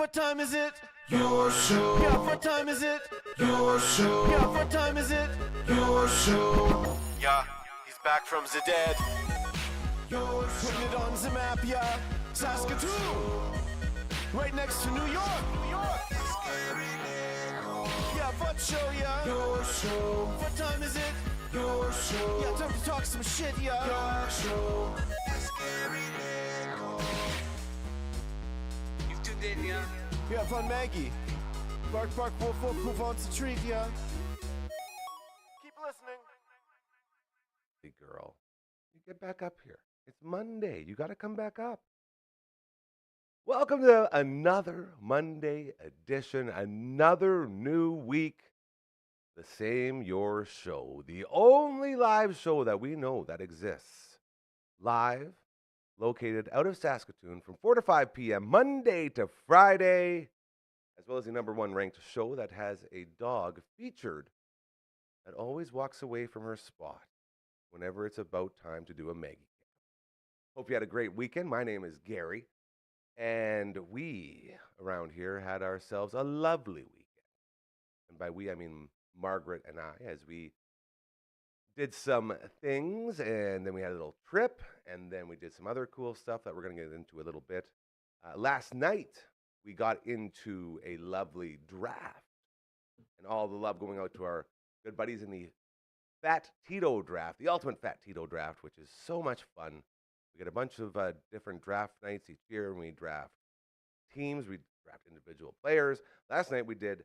what time is it? Your show. Yeah, what time is it? Your show. Yeah, what time is it? Your show. Yeah, he's back from the dead. Your show. Putting it on the map, yeah. Saskatoon. Right next to New York. New York. Yeah, what show, yeah. Your show. What time is it? Your show. Yeah, time to talk some shit, yeah. Your show. You've tuned in, yeah? Yeah, fun Maggie. Bark, bark, wolf, wolf, move on to the treat, yeah. Keep listening. Hey, girl, you get back up here. It's Monday. You got to come back up. Welcome to another Monday edition, another new week. The same Your Show, the only live show that we know that exists. Live, located out of Saskatoon from 4 to 5 p.m., Monday to Friday, as well as the number one ranked show that has a dog featured that always walks away from her spot whenever it's about time to do a Maggie Cam. Hope you had a great weekend. My name is Gary, and we around here had ourselves a lovely weekend. And by we, I mean Margaret and I, as we did some things, and then we had a little trip, and then we did some other cool stuff that we're going to get into a little bit. Last night, we got into a lovely draft, and all the love going out to our good buddies in the Fat Tito draft, the ultimate Fat Tito draft, which is so much fun. We get a bunch of different draft nights each year, and we draft teams, we draft individual players. Last night, we did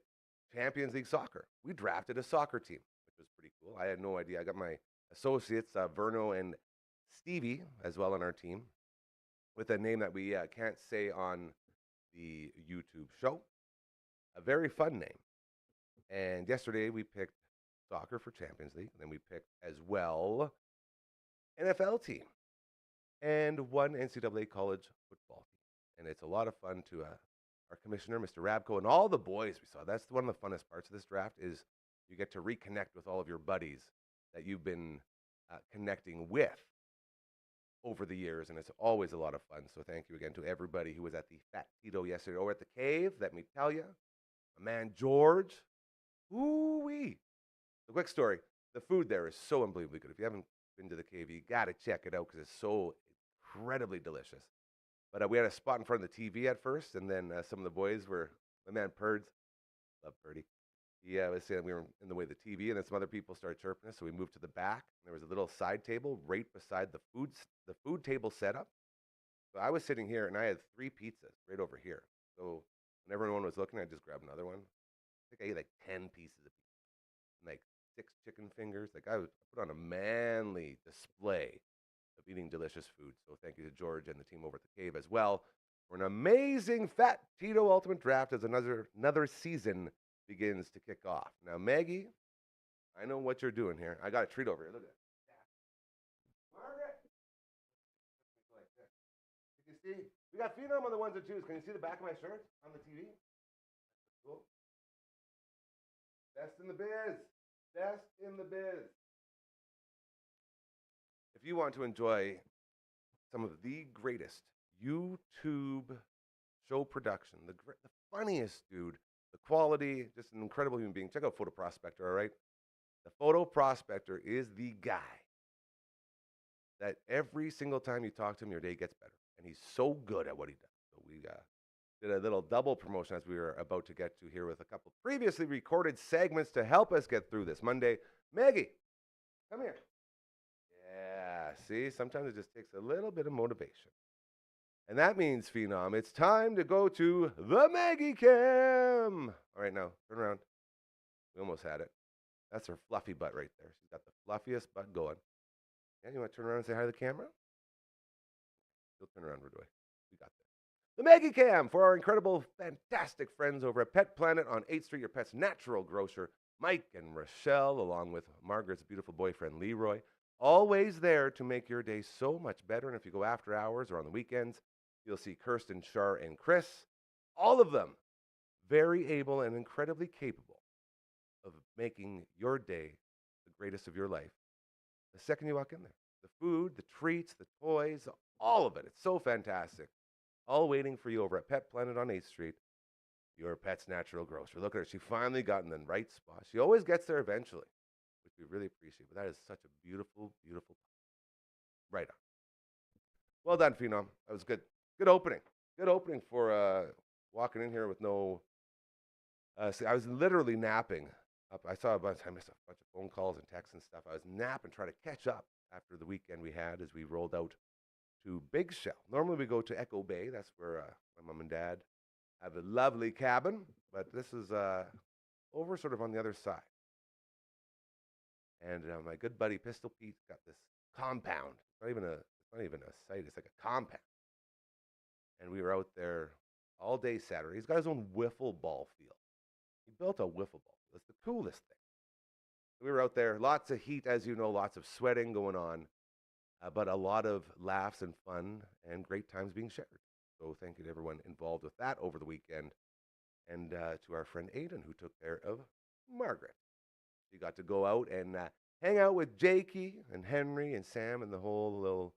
Champions League soccer. We drafted a soccer team, which was pretty cool. I had no idea. I got my associates, Verno and Stevie, as well on our team, with a name that we can't say on the YouTube show. A very fun name. And yesterday we picked soccer for Champions League. And then we picked as well NFL team and one NCAA college football team. And it's a lot of fun to our commissioner, Mr. Rabko, and all the boys we saw. That's one of the funnest parts of this draft is you get to reconnect with all of your buddies that you've been connecting with over the years, and it's always a lot of fun. So thank you again to everybody who was at the Fat Tito yesterday over at the Cave. Let me tell you, my man George, ooh-wee. The quick story, the food there is so unbelievably good. If you haven't been to the Cave, you got to check it out because it's so incredibly delicious. But we had a spot in front of the TV at first, and then some of the boys were, my man Purds, love Purdy. He was saying we were in the way of the TV, and then some other people started chirping us, so we moved to the back. There was a little side table right beside the food table setup. So I was sitting here, and I had 3 pizzas right over here. So when everyone was looking, I just grabbed another one. I think I ate like 10 pieces of pizza, and like 6 chicken fingers. Like I put on a manly display of eating delicious food. So thank you to George and the team over at the Cave as well for an amazing Fat Tito Ultimate Draft as another season begins to kick off. Now, Maggie, I know what you're doing here. I got a treat over here. Look at it. Margaret! You can see, we got Phenom on the ones and twos. Can you see the back of my shirt on the TV? Cool. Best in the biz. Best in the biz. If you want to enjoy some of the greatest YouTube show production, the funniest dude, the quality, just an incredible human being, check out Photo Prospector, all right? The Photo Prospector is the guy that every single time you talk to him, your day gets better. And he's so good at what he does. So we did a little double promotion as we were about to get to here with a couple previously recorded segments to help us get through this Monday. Maggie, come here. Yeah, see, sometimes it just takes a little bit of motivation. And that means, Phenom, it's time to go to the Maggie Cam. All right, now, turn around. We almost had it. That's her fluffy butt right there. She's got the fluffiest butt going. Yeah, you want to turn around and say hi to the camera? You'll turn around right away. We got this. The Maggie Cam for our incredible, fantastic friends over at Pet Planet on 8th Street, your pet's natural grocer, Mike and Rochelle, along with Margaret's beautiful boyfriend, Leroy. Always there to make your day so much better. And if you go after hours or on the weekends, you'll see Kirsten, Shar, and Chris. All of them very able and incredibly capable of making your day the greatest of your life. The second you walk in there, the food, the treats, the toys, all of it. It's so fantastic. All waiting for you over at Pet Planet on 8th Street. your pet's natural grocer. Look at her. She finally got in the right spot. She always gets there eventually, which we really appreciate. But that is such a beautiful, beautiful. Right on. Well done, Phenom. That was good. Good opening. Good opening for walking in here with no. See, I was literally napping. I saw I missed a bunch of phone calls and texts and stuff. I was napping, trying to catch up after the weekend we had as we rolled out to Big Shell. Normally we go to Echo Bay. That's where my mom and dad have a lovely cabin, but this is over sort of on the other side. And my good buddy Pistol Pete's got this compound. It's not even a site. It's like a compound. And we were out there all day Saturday. He's got his own wiffle ball field. He built a wiffle ball. It's the coolest thing. We were out there, lots of heat, as you know, lots of sweating going on, but a lot of laughs and fun and great times being shared. So thank you to everyone involved with that over the weekend, and to our friend Aiden, who took care of Margaret. You got to go out and hang out with Jakey and Henry and Sam and the whole little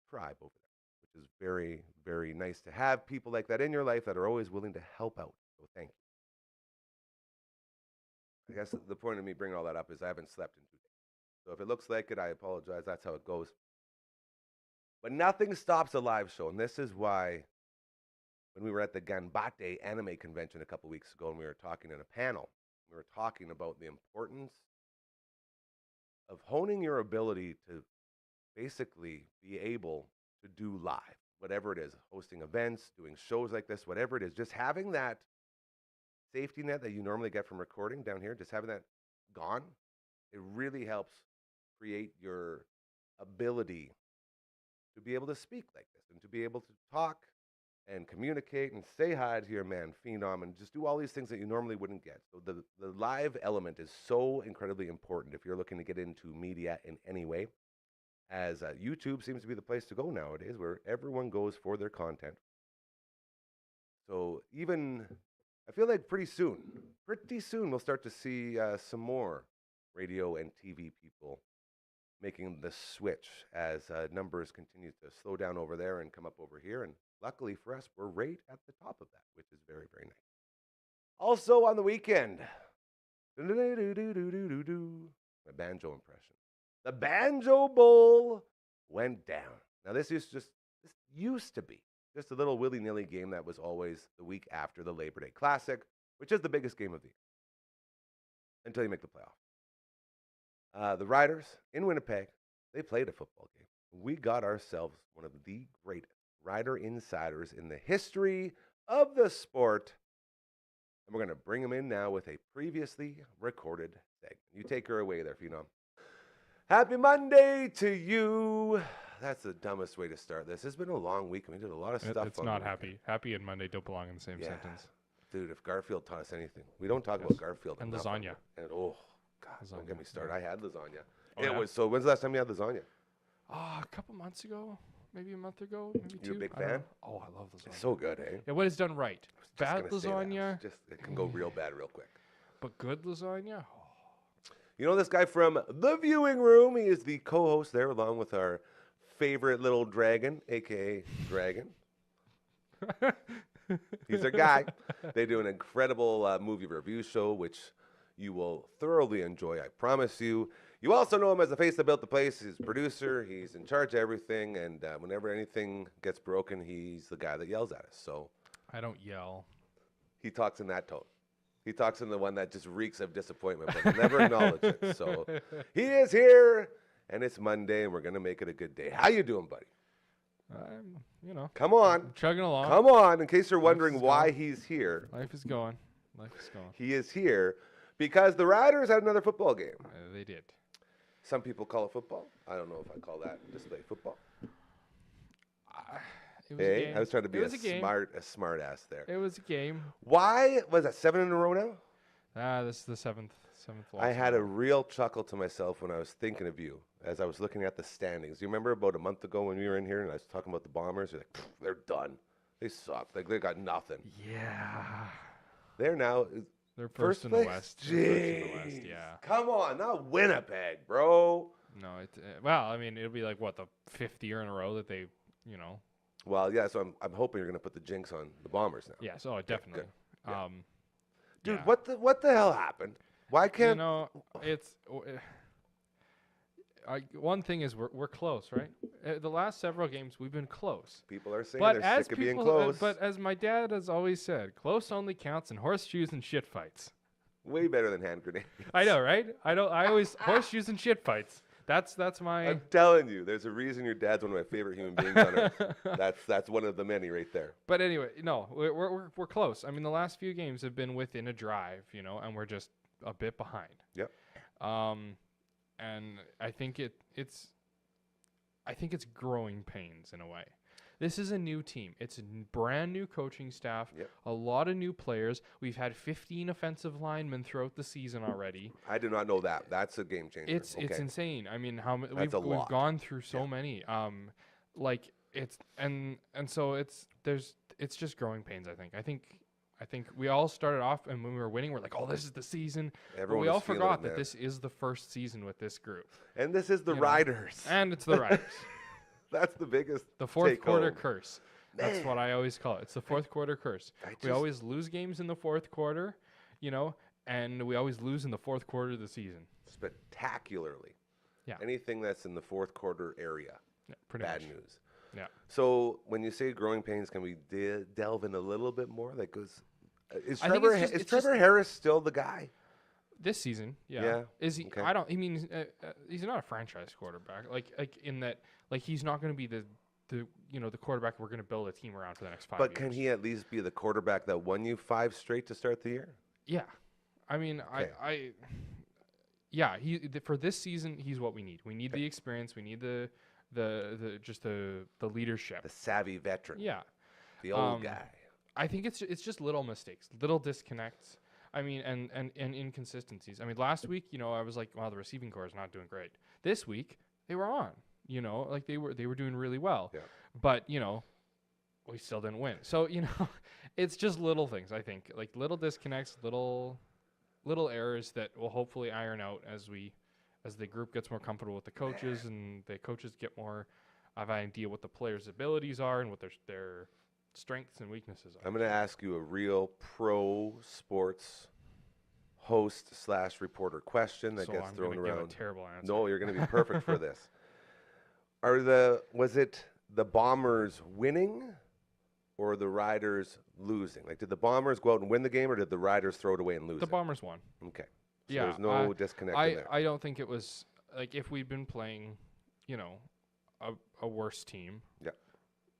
tribe over there, which is very, very nice to have people like that in your life that are always willing to help out. So thank you. I guess the point of me bringing all that up is I haven't slept in 2 days. So if it looks like it, I apologize. That's how it goes. But nothing stops a live show. And this is why when we were at the Ganbate anime convention a couple weeks ago and we were talking in a panel, we were talking about the importance of honing your ability to basically be able to do live, whatever it is, hosting events, doing shows like this, whatever it is, just having that safety net that you normally get from recording down here, just having that gone, it really helps create your ability to be able to speak like this and to be able to talk and communicate and say hi to your man Phenom and just do all these things that you normally wouldn't get. So the live element is so incredibly important if you're looking to get into media in any way, as YouTube seems to be the place to go nowadays, where everyone goes for their content. So even I feel like pretty soon we'll start to see some more radio and TV people making the switch as numbers continue to slow down over there and come up over here. And luckily for us, we're right at the top of that, which is very, very nice. Also on the weekend, my banjo impression. The Banjo Bowl went down. Now this used to be just a little willy-nilly game that was always the week after the Labor Day Classic, which is the biggest game of the year until you make the playoff. The Riders in Winnipeg, they played a football game. We got ourselves one of the greatest Rider insiders in the history of the sport, and we're going to bring him in now with a previously recorded segment. You take her away there, Phenom. Happy Monday to you. That's the dumbest way to start this. It's been a long week, and we did a lot of stuff. It's not happy. Happy and Monday don't belong in the same sentence. Dude, if Garfield taught us anything, we don't talk about Garfield and enough. lasagna. And oh God, don't get me started. I had lasagna. Oh, yeah? So when's the last time you had lasagna? A couple months ago, maybe a month ago, maybe 2. You a big fan? Oh, I love lasagna. It's so good, eh? Yeah, when it's done right. Bad Just lasagna, it can go real bad real quick. but good lasagna. You know this guy from The Viewing Room? He is the co-host there along with our favorite little dragon, a.k.a. Dragon. He's our guy. They do an incredible movie review show, which you will thoroughly enjoy, I promise you. You also know him as the face that built the place. He's producer. He's in charge of everything. And whenever anything gets broken, he's the guy that yells at us. So I don't yell. he talks in that tone. He talks in the one that just reeks of disappointment, but never acknowledge it. So he is here, and it's Monday, and we're going to make it a good day. How you doing, buddy? I'm, Come on. chugging along. Come on. In case you're wondering why he's here, Life is going. he is here because the Riders had another football game. They did. Some people call it football. I don't know if I call that display football. It was a game. I was trying to be It was a game. a smart ass there. It was a game. Why was that 7 in a row now? This is the seventh loss. I had a real chuckle to myself when I was thinking of you as I was looking at the standings. You remember about a month ago when we were in here and I was talking about the Bombers? You're like, they're done. They suck. Like they got nothing. Yeah. They're now They're first in the place? West. They're first in the West, Jeez. yeah. Come on, not Winnipeg, bro. No, well, I mean, it'll be like, what, the 5th year in a row that they, Well, yeah. So I'm hoping you're going to put the jinx on the Bombers now. Yes, oh, definitely. Yeah. Dude, yeah. what the hell happened? Why can't It's one thing is we're close, right? The last several games we've been close. people are saying But they're as sick of being people, close? but as my dad has always said, close only counts in horseshoes and shit fights. Way better than hand grenades. I know, right? I always horseshoes and shit fights. That's my. I'm telling you, there's a reason your dad's one of my favorite human beings on earth. That's one of the many right there. But anyway, no, we're close. I mean, the last few games have been within a drive, and we're just a bit behind. Yep. And I think it's growing pains in a way. This is a new team. It's a brand new coaching staff. Yep. A lot of new players. We've had 15 offensive linemen throughout the season already. I did not know that. That's a game changer. It's insane. I mean, we've lot. gone through so many. So it's just growing pains. I think we all started off, and when we were winning, we're like, oh, this is the season. Everyone but we all was feeling forgot it, that man. this is the first season with this group. And this is the You know. Riders. And it's the Riders. That's the biggest. The fourth take quarter home. curse. That's what I always call it. It's the fourth quarter curse. We always lose games in the fourth quarter, and we always lose in the fourth quarter of the season. Spectacularly. Yeah. Anything that's in the fourth quarter area. Yeah, pretty Bad much. news. Yeah. So when you say growing pains, can we delve in a little bit more? Like, is I think Trevor Harris still the guy? This season, yeah. Yeah, Is he? okay. I don't. I mean, he's not a franchise quarterback. Like in that, like he's not going to be the quarterback we're going to build a team around for the next 5 years. But can he at least be the quarterback that won you 5 straight to start the year? Yeah. I mean, Okay. for this season, he's what we need. We need the experience. We need the leadership. The savvy veteran. Yeah. The old guy. I think it's just little mistakes, little disconnects. I mean, and inconsistencies. I mean, last week, I was like, wow, the receiving core is not doing great. This week, they were on. Like they were doing really well. Yeah. But we still didn't win. So it's just little things. I think like little disconnects, little errors that will hopefully iron out as the group gets more comfortable with the coaches and the coaches get more of an idea what the players' abilities are and what their strengths and weaknesses are. I'm going to ask you a real pro sports host/reporter question that gets thrown I'm gonna around. give a terrible answer. No, you're going to be perfect for this. Was it the Bombers winning or the Riders losing? Like, did the Bombers go out and win the game, or did the Riders throw it away and lose The it? Bombers won. Okay. So Yeah, there's no disconnect in there. I don't think it was like if we'd been playing, a worse team. Yeah.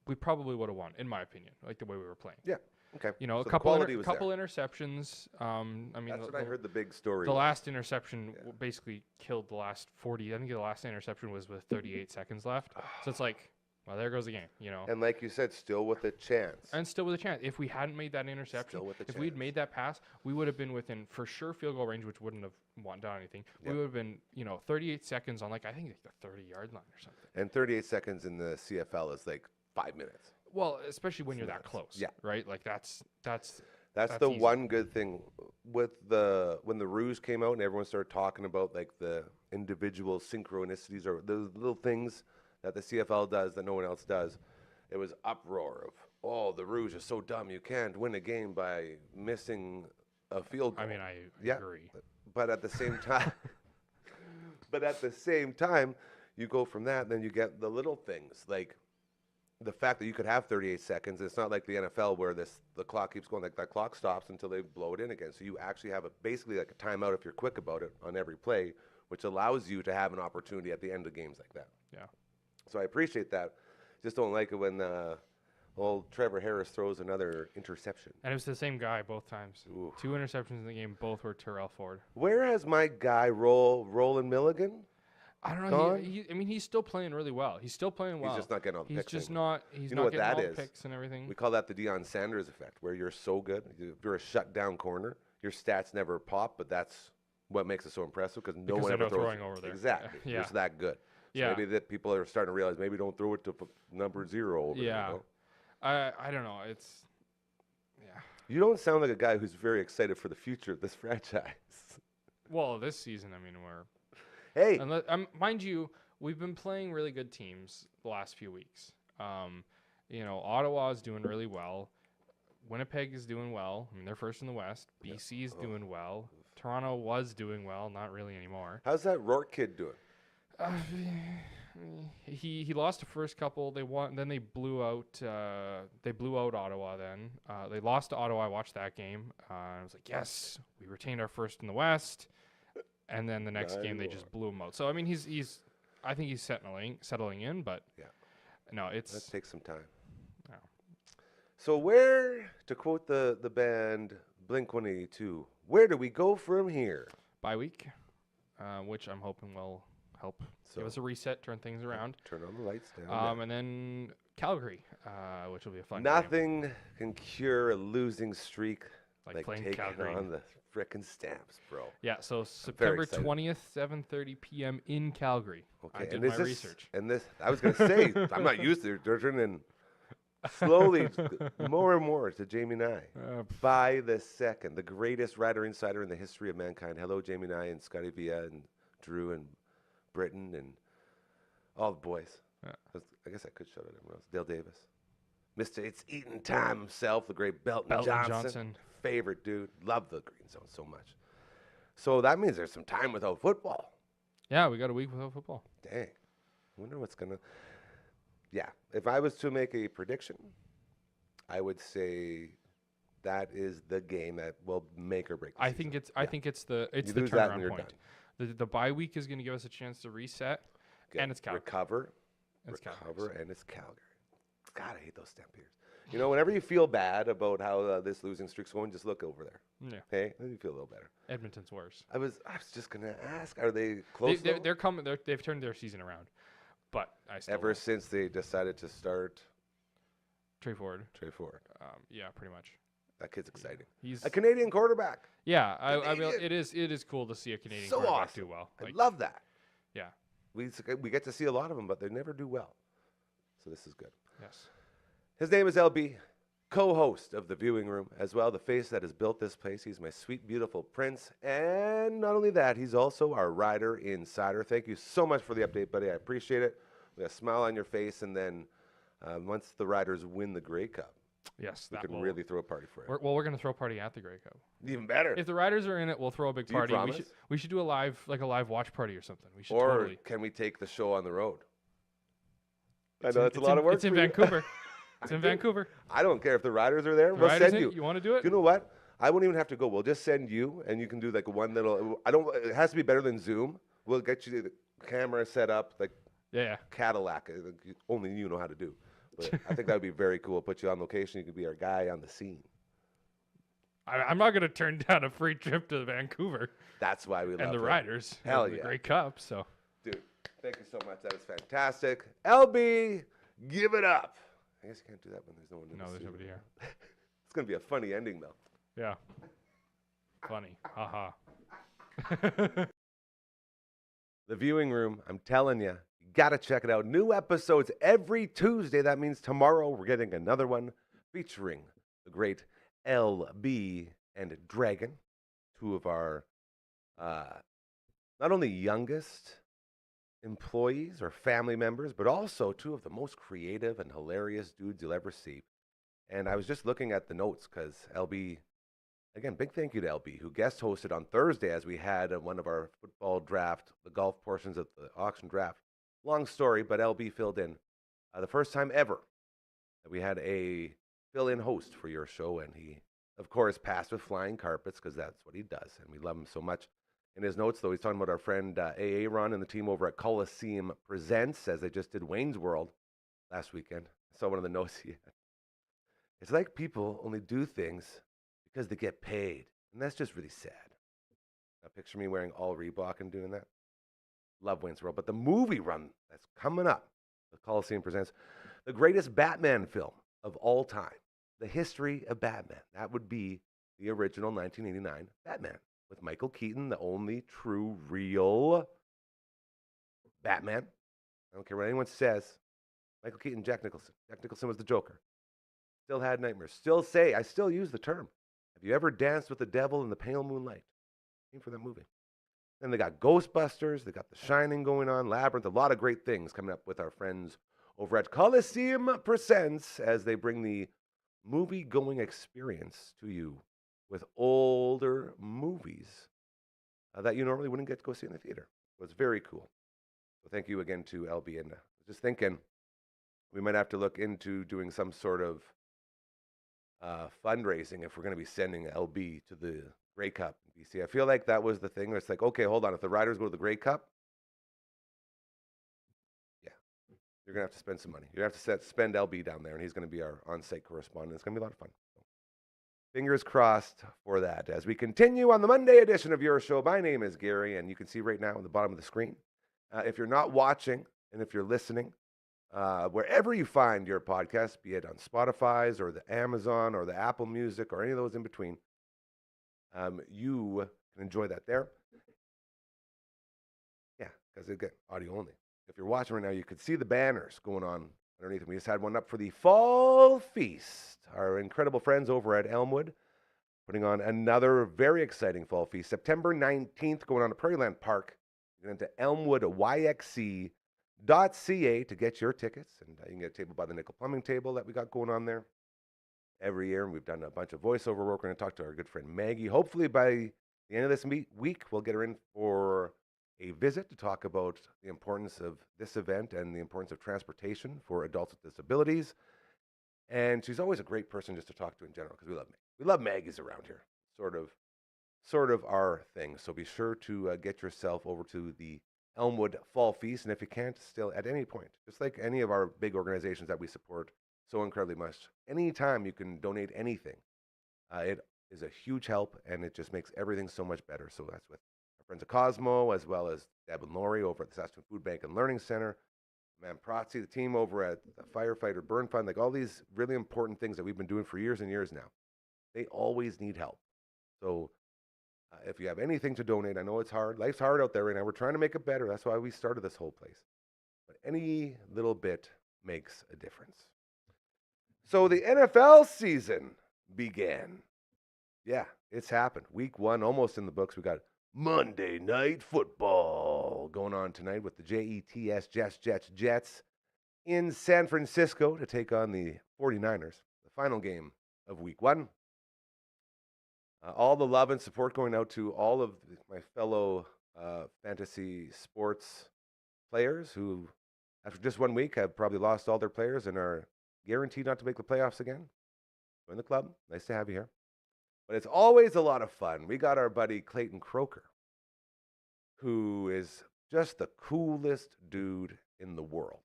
We probably would have won, in my opinion, like the way we were playing. Yeah. Okay. A So the couple quality was couple there. interceptions. I mean, That's what I heard the big story. The was. last interception basically killed the last 40. I think the last interception was with 38 seconds left. So it's like, well, there goes the game, And like you said, still with a chance. And still with a chance. If we hadn't made that interception, Still with a if we'd chance. made that pass, we would have been within, for sure, field goal range, which wouldn't have done anything. Yep. We would have been, 38 seconds on, I think the 30-yard line or something. And 38 seconds in the CFL is like 5 minutes. Well, especially when you're that nuts. close. Yeah. Right? Like, that's That's That's the easy. one good thing with when the Ruse came out and everyone started talking about like the individual synchronicities or those little things that the CFL does that no one else does. It was uproar of, oh, the Rouge is so dumb. You can't win a game by missing a field goal. I mean, I Yeah. agree. But at the same time, you go from that, then you get the little things like the fact that you could have 38 seconds. It's not like the NFL where the clock keeps going. Like that clock stops until they blow it in again. So you actually have basically like a timeout if you're quick about it on every play, which allows you to have an opportunity at the end of games like that. Yeah. So I appreciate that. Just don't like it when old Trevor Harris throws another interception. And it was the same guy both times. Oof. 2 interceptions in the game. Both were Terrell Ford. Where has my guy Roland Milligan? I don't know. Gone? He's still playing really well. He's still playing well. He's just not getting all the He's picks just anymore. not. He's You not know what getting that all the is? picks and everything. We call that the Deion Sanders effect, where you're so good. If you're a shut-down corner, your stats never pop, but that's what makes it so impressive because no Because one they're ever not throws throwing it. over there. Exactly. Yeah. You're just that good. So Yeah. maybe that people are starting to realize maybe don't throw it to number 0 over Yeah. there, you know? I don't know. It's yeah. You don't sound like a guy who's very excited for the future of this franchise. Well, this season, I mean, we're Hey, mind you, we've been playing really good teams the last few weeks. Ottawa is doing really well. Winnipeg is doing well. I mean, they're first in the West. BC is doing well. Toronto was doing well, not really anymore. How's that Rourke kid doing? He lost the first couple. They won. Then they blew out. Ottawa. Then they lost to Ottawa. I watched that game. I was like, yes, we retained our first in the West. And then the next game they just blew him out. So I mean, I think he's settling in. But no, That it's takes some time. no. So where, to quote the band Blink-182, where do we go from here? bye week, which I'm hoping will help give us a reset, turn things around. Turn on the lights down. And then Calgary, which will be a fun game. Nothing can cure a losing streak Like playing taking Calgary. on the frickin' Stamps, bro. Yeah, so September excited. 20th, 7:30 p.m. in Calgary. I did my research. And this, I was going to say, I'm not used to it. They're turning slowly more and more to Jamie Nye. By the second, the greatest rider insider in the history of mankind. Hello, Jamie Nye and Scotty Villa and Drew and Britton and all the boys. Yeah. I guess I could shout out everyone else. Dale Davis. Mr. It's Eating Time himself, the great Belton Johnson. Favorite dude. Love the Green Zone so much. So that means there's some time without football. Yeah, we got a week without football. Dang. Wonder what's going to... Yeah. If I was to make a prediction, I would say that is the game that will make or break the I season. think it's the You lose that and turnaround you're point. done. The bye week is going to give us a chance to reset, and it's Calgary. Recover, And it's and it's Calgary. God, I hate those Stampeers. Whenever you feel bad about how this losing streak's going, just look over there. Yeah, Hey, then you feel a little better. Edmonton's worse. I was just gonna ask, are they close? They're coming. They've turned their season around, but I still Ever since they decided to start Trey Ford. Trey Ford, Yeah, pretty much. that kid's exciting. He's A Canadian quarterback. yeah. I will. Canadian. It is cool to see a Canadian So quarterback awesome. do well. I love that. Yeah. We get to see a lot of them, but they never do well. So this is good. Yes. His name is LB, co-host of The Viewing Room, as well, the face that has built this place. He's my sweet, beautiful prince. And not only that, he's also our rider insider. Thank you so much for the update, buddy. I appreciate it. With a smile on your face, and then once the riders win the Grey Cup, Yes. we That can will, really throw a party for it. we're going to throw a party at the Grey Cup. Even better. If the riders are in it, we'll throw a big Do you party. promise? We should do a live watch party or something. We should Or totally. can we take the show on the road? I It's know in- that's a lot of work It's in for you. Vancouver. It's in Vancouver. I don't care if the riders are there. The We'll riders send in? you. You want to do it? You know what? I won't even have to go. We'll just send you, and you can do like one little. It has to be better than Zoom. We'll get you the camera set up like Yeah. Cadillac. Only you know how to do. But I think that would be very cool. Put you on location. You could be our guy on the scene. I'm not going to turn down a free trip to Vancouver That's why we love and the him. riders. Hell and the yeah. Grey Cup. So Dude, thank you so much. That was fantastic. LB, give it up. I guess you can't do that when there's no one in the there's studio. nobody here. It's going to be a funny ending, though. Yeah. Funny. Haha. The Viewing Room, I'm telling you, you got to check it out. New episodes every Tuesday. That means tomorrow we're getting another one featuring the great LB and Dragon, two of our not only youngest employees or family members, but also two of the most creative and hilarious dudes you'll ever see. And I was just looking at the notes because LB, again, big thank you to LB, who guest hosted on Thursday as we had one of our football draft, the golf portions of the auction draft. Long story, but LB filled in the first time ever that we had a fill-in host for your show. And he, of course, passed with flying carpets because that's what he does. And we love him so much. In his notes, though, he's talking about our friend AA Ron and the team over at Coliseum Presents, as they just did Wayne's World last weekend. I saw one of the notes he had. It's like people only do things because they get paid. And that's just really sad. Now picture me wearing all Reebok and doing that. Love Wayne's World. But the movie run that's coming up, the Coliseum Presents, the greatest Batman film of all time, the history of Batman. That would be the original 1989 Batman with Michael Keaton, the only true, real Batman. I don't care what anyone says. Michael Keaton, Jack Nicholson. Jack Nicholson was the Joker. Still had nightmares. I still use the term. Have you ever danced with the devil in the pale moonlight? Came for that movie. Then they got Ghostbusters. They got The Shining going on, Labyrinth, a lot of great things coming up with our friends over at Coliseum Presents as they bring the movie-going experience to you with older movies that you normally wouldn't get to go see in the theater. It was very cool. So thank you again to LB. And just thinking, we might have to look into doing some sort of fundraising if we're going to be sending LB to the Grey Cup in BC. I feel like that was the thing. It's like, okay, hold on. If the Riders go to the Grey Cup, yeah, you're going to have to spend some money. You're going to have to spend LB down there, and he's going to be our on-site correspondent. It's going to be a lot of fun. So, fingers crossed for that. As we continue on the Monday edition of your show, my name is Gary, and you can see right now on the bottom of the screen. If you're not watching and if you're listening, wherever you find your podcast, be it on Spotify's or the Amazon or the Apple Music or any of those in between, you can enjoy that there. Yeah, because again, audio only. If you're watching right now, you could see the banners going on underneath. We just had one up for the Fall Feast. Our incredible friends over at Elmwood putting on another very exciting Fall Feast. September 19th, going on to Prairieland Park. You're into elmwoodYXC.ca to get your tickets. And you can get a table by the Nickel Plumbing table that we got going on there every year. And we've done a bunch of voiceover work. We're going to talk to our good friend Maggie. Hopefully by the end of this week, we'll get her in for a visit to talk about the importance of this event and the importance of transportation for adults with disabilities. And she's always a great person just to talk to in general because we love Maggie. We love Maggie's around here. Sort of our thing. So be sure to get yourself over to the Elmwood Fall Feast. And if you can't, still at any point, just like any of our big organizations that we support so incredibly much, anytime you can donate anything, it is a huge help and it just makes everything so much better. So that's with our friends at Cosmo, as well as Deb and Lori over at the Saskatoon Food Bank and Learning Center, Man Protzi, the team over at the Firefighter Burn Fund, like all these really important things that we've been doing for years and years now. They always need help. So if you have anything to donate, I know it's hard. Life's hard out there right now. We're trying to make it better. That's why we started this whole place. But any little bit makes a difference. So the NFL season began. Yeah, it's happened. Week 1, almost in the books. We got Monday Night Football going on tonight with the Jets in San Francisco to take on the 49ers. The final game of Week 1. All the love and support going out to all of my fellow fantasy sports players who, after just 1 week, have probably lost all their players and are guaranteed not to make the playoffs again. Join the club. Nice to have you here. But it's always a lot of fun. We got our buddy Clayton Croker, who is just the coolest dude in the world.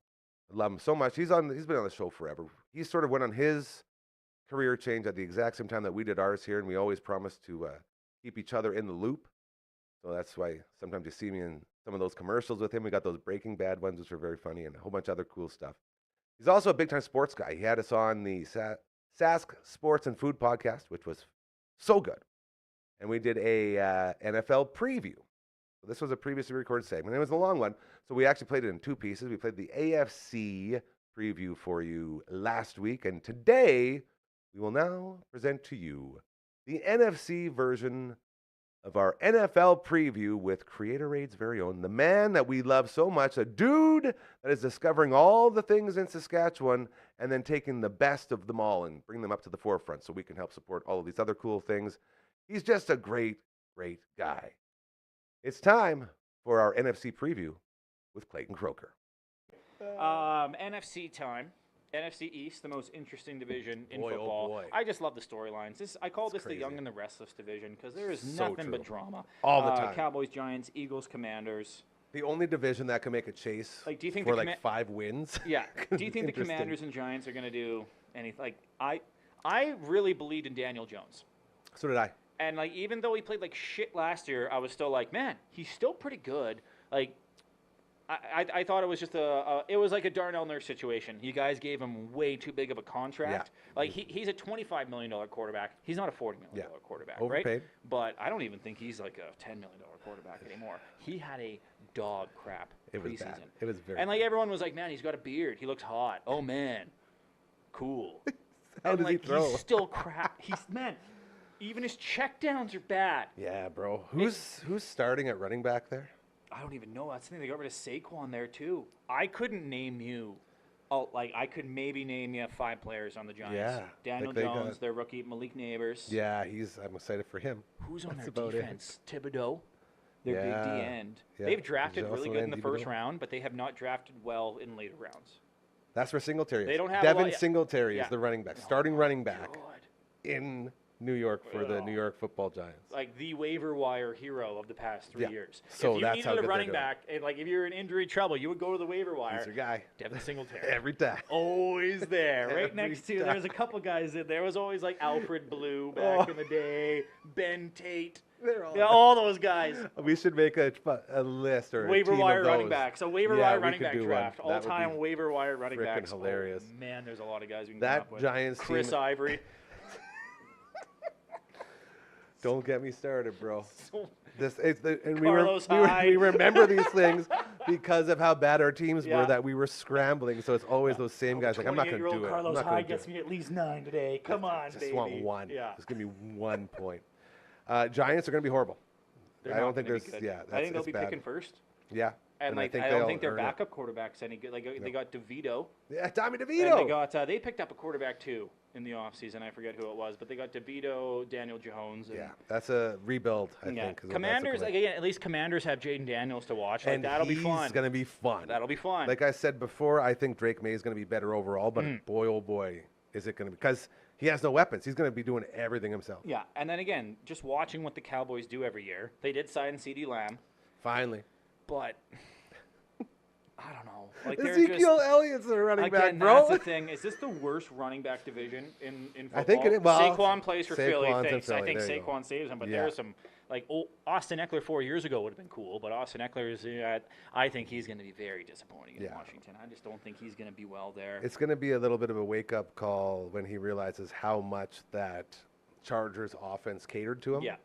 I love him so much. He's been on the show forever. He sort of went on his career change at the exact same time that we did ours here, and we always promised to keep each other in the loop. So that's why sometimes you see me in some of those commercials with him. We got those Breaking Bad ones, which are very funny, and a whole bunch of other cool stuff. He's also a big-time sports guy. He had us on the Sask Sports and Food podcast, which was so good. And we did a NFL preview. So this was a previously recorded segment. It was a long one, so we actually played it in 2 pieces. We played the AFC preview for you last week, and today we will now present to you the NFC version of our NFL preview with Creator Aid's very own, the man that we love so much, a dude that is discovering all the things in Saskatchewan and then taking the best of them all and bring them up to the forefront so we can help support all of these other cool things. He's just a great, great guy. It's time for our NFC preview with Clayton Croker. NFC time. NFC East, the most interesting division in football. boy. I just love the storylines. I call this crazy. the young and the restless division because there is So nothing true. but drama. All the time. Cowboys, Giants, Eagles, Commanders. The only division that can make a chase Like, do you think for the like 5 wins. Yeah. Do you think the Interesting. Commanders and Giants are going to do anything? Like, I really believed in Daniel Jones. So did I. And, like, even though he played like shit last year, I was still like, man, he's still pretty good. Like, I thought it was just it was like a Darnell Nurse situation. You guys gave him way too big of a contract. Yeah. Like, he's a $25 million quarterback. He's not a $40 million quarterback, Overpaid. right? But I don't even think he's like a $10 million quarterback anymore. He had a dog crap It was preseason. bad. It was very And, like, everyone was like, man, he's got a beard. He looks hot. Oh, man. Cool. How and, does he like, throw? he's still crap. Man, even his checkdowns are bad. Yeah, bro. Who's starting at running back there? I don't even know. That's the thing. They got rid of Saquon there, too. I couldn't name you I could maybe name you 5 players on the Giants. Yeah, Daniel like they Jones, got- their rookie, Malik Neighbors. Yeah, I'm excited for him. Who's on That's their about it. defense? Thibodeau, their big D Yeah, end. yeah. They've drafted There's really also good in the Andy first Thibodeau. round, but they have not drafted well in later rounds. That's where Singletary is. They don't have a Devin lot- yeah. Singletary Yeah. is the running back, Oh starting my running back God. in New York for the Oh. New York Football Giants. Like the waiver wire hero of the past 3 Yeah. years. So if you that's how needed good a they're running doing. back, and like if you're in injury trouble, you would go to the waiver wire. He's your guy Devin Singletary. every time. Always there, right Every next to. time. There's a couple guys in there. Was always like Alfred Blue back in the day, Ben Tate. They're all Yeah, all those guys. We should make a list or a Waiver team wire of running those. back. So waiver Yeah, wire we running could back do one. draft. That would be All-time waiver wire running frickin' backs. hilarious. Oh, man, there's a lot of guys we can That come up with. Giants Chris team- Ivory. Don't get me started, bro. So- And Carlos we Hyde. remember these things because of how bad our teams Yeah. were that we were scrambling. So it's always those same guys. Like, I'm not going to 28-year-old do it. Carlos I'm not gonna Hyde do gets it. me at least 9 today. Come on, Just baby. want one. Yeah. Just give me 1 point. Giants are going to be horrible. They're I don't not think gonna be there's. good. Yeah, I that's, think they'll it's be bad. picking first. Yeah. And like, I they'll don't think their earn it. backup quarterback's any good. Like they got DeVito. Yeah, Tommy And DeVito. they got they picked up a quarterback too in the offseason. I forget who it was, but they got DeVito, Daniel Jones. And, Yeah, that's a rebuild. I yeah. think. is what that's Commanders, looking like, again, at least Commanders have Jaden Daniels to watch. Like and that'll be he's fun. going to be fun. That'll be fun. Like I said before, I think Drake May is going to be better overall, but boy, oh boy, is it going to be because he has no weapons. He's going to be doing everything himself. Yeah, and then again, just watching what the Cowboys do every year. They did sign CeeDee Lamb, Finally, but I don't know. Like they're Ezekiel just, Elliott's the running back, again, bro. that's the thing. Is this the worst running back division in football? I think it is. Well, Saquon plays for Philly. Saquon's in Thinks. I Philly, think there you go. Saquon saves him, but Yeah. there's some like Austin Eckler 4 years ago would have been cool, but Austin Eckler is. I think he's going to be very disappointing in Yeah. Washington. I just don't think he's going to be well there. It's going to be a little bit of a wake-up call when he realizes how much that Chargers offense catered to him. Yeah.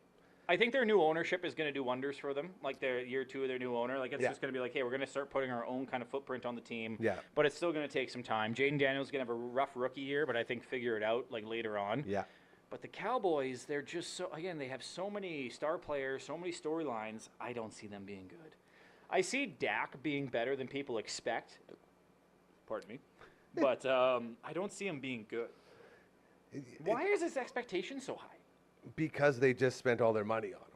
I think their new ownership is going to do wonders for them. Like their year 2 of their new owner. Like it's Yeah. just going to be like, hey, we're going to start putting our own kind of footprint on the team. Yeah. But it's still going to take some time. Jaden Daniels is going to have a rough rookie year, but I think figure it out like later on. Yeah. But the Cowboys, they're just so, again, they have so many star players, so many storylines. I don't see them being good. I see Dak being better than people expect. Pardon me. But I don't see him being good. Why is his expectation so high? Because they just spent all their money on him.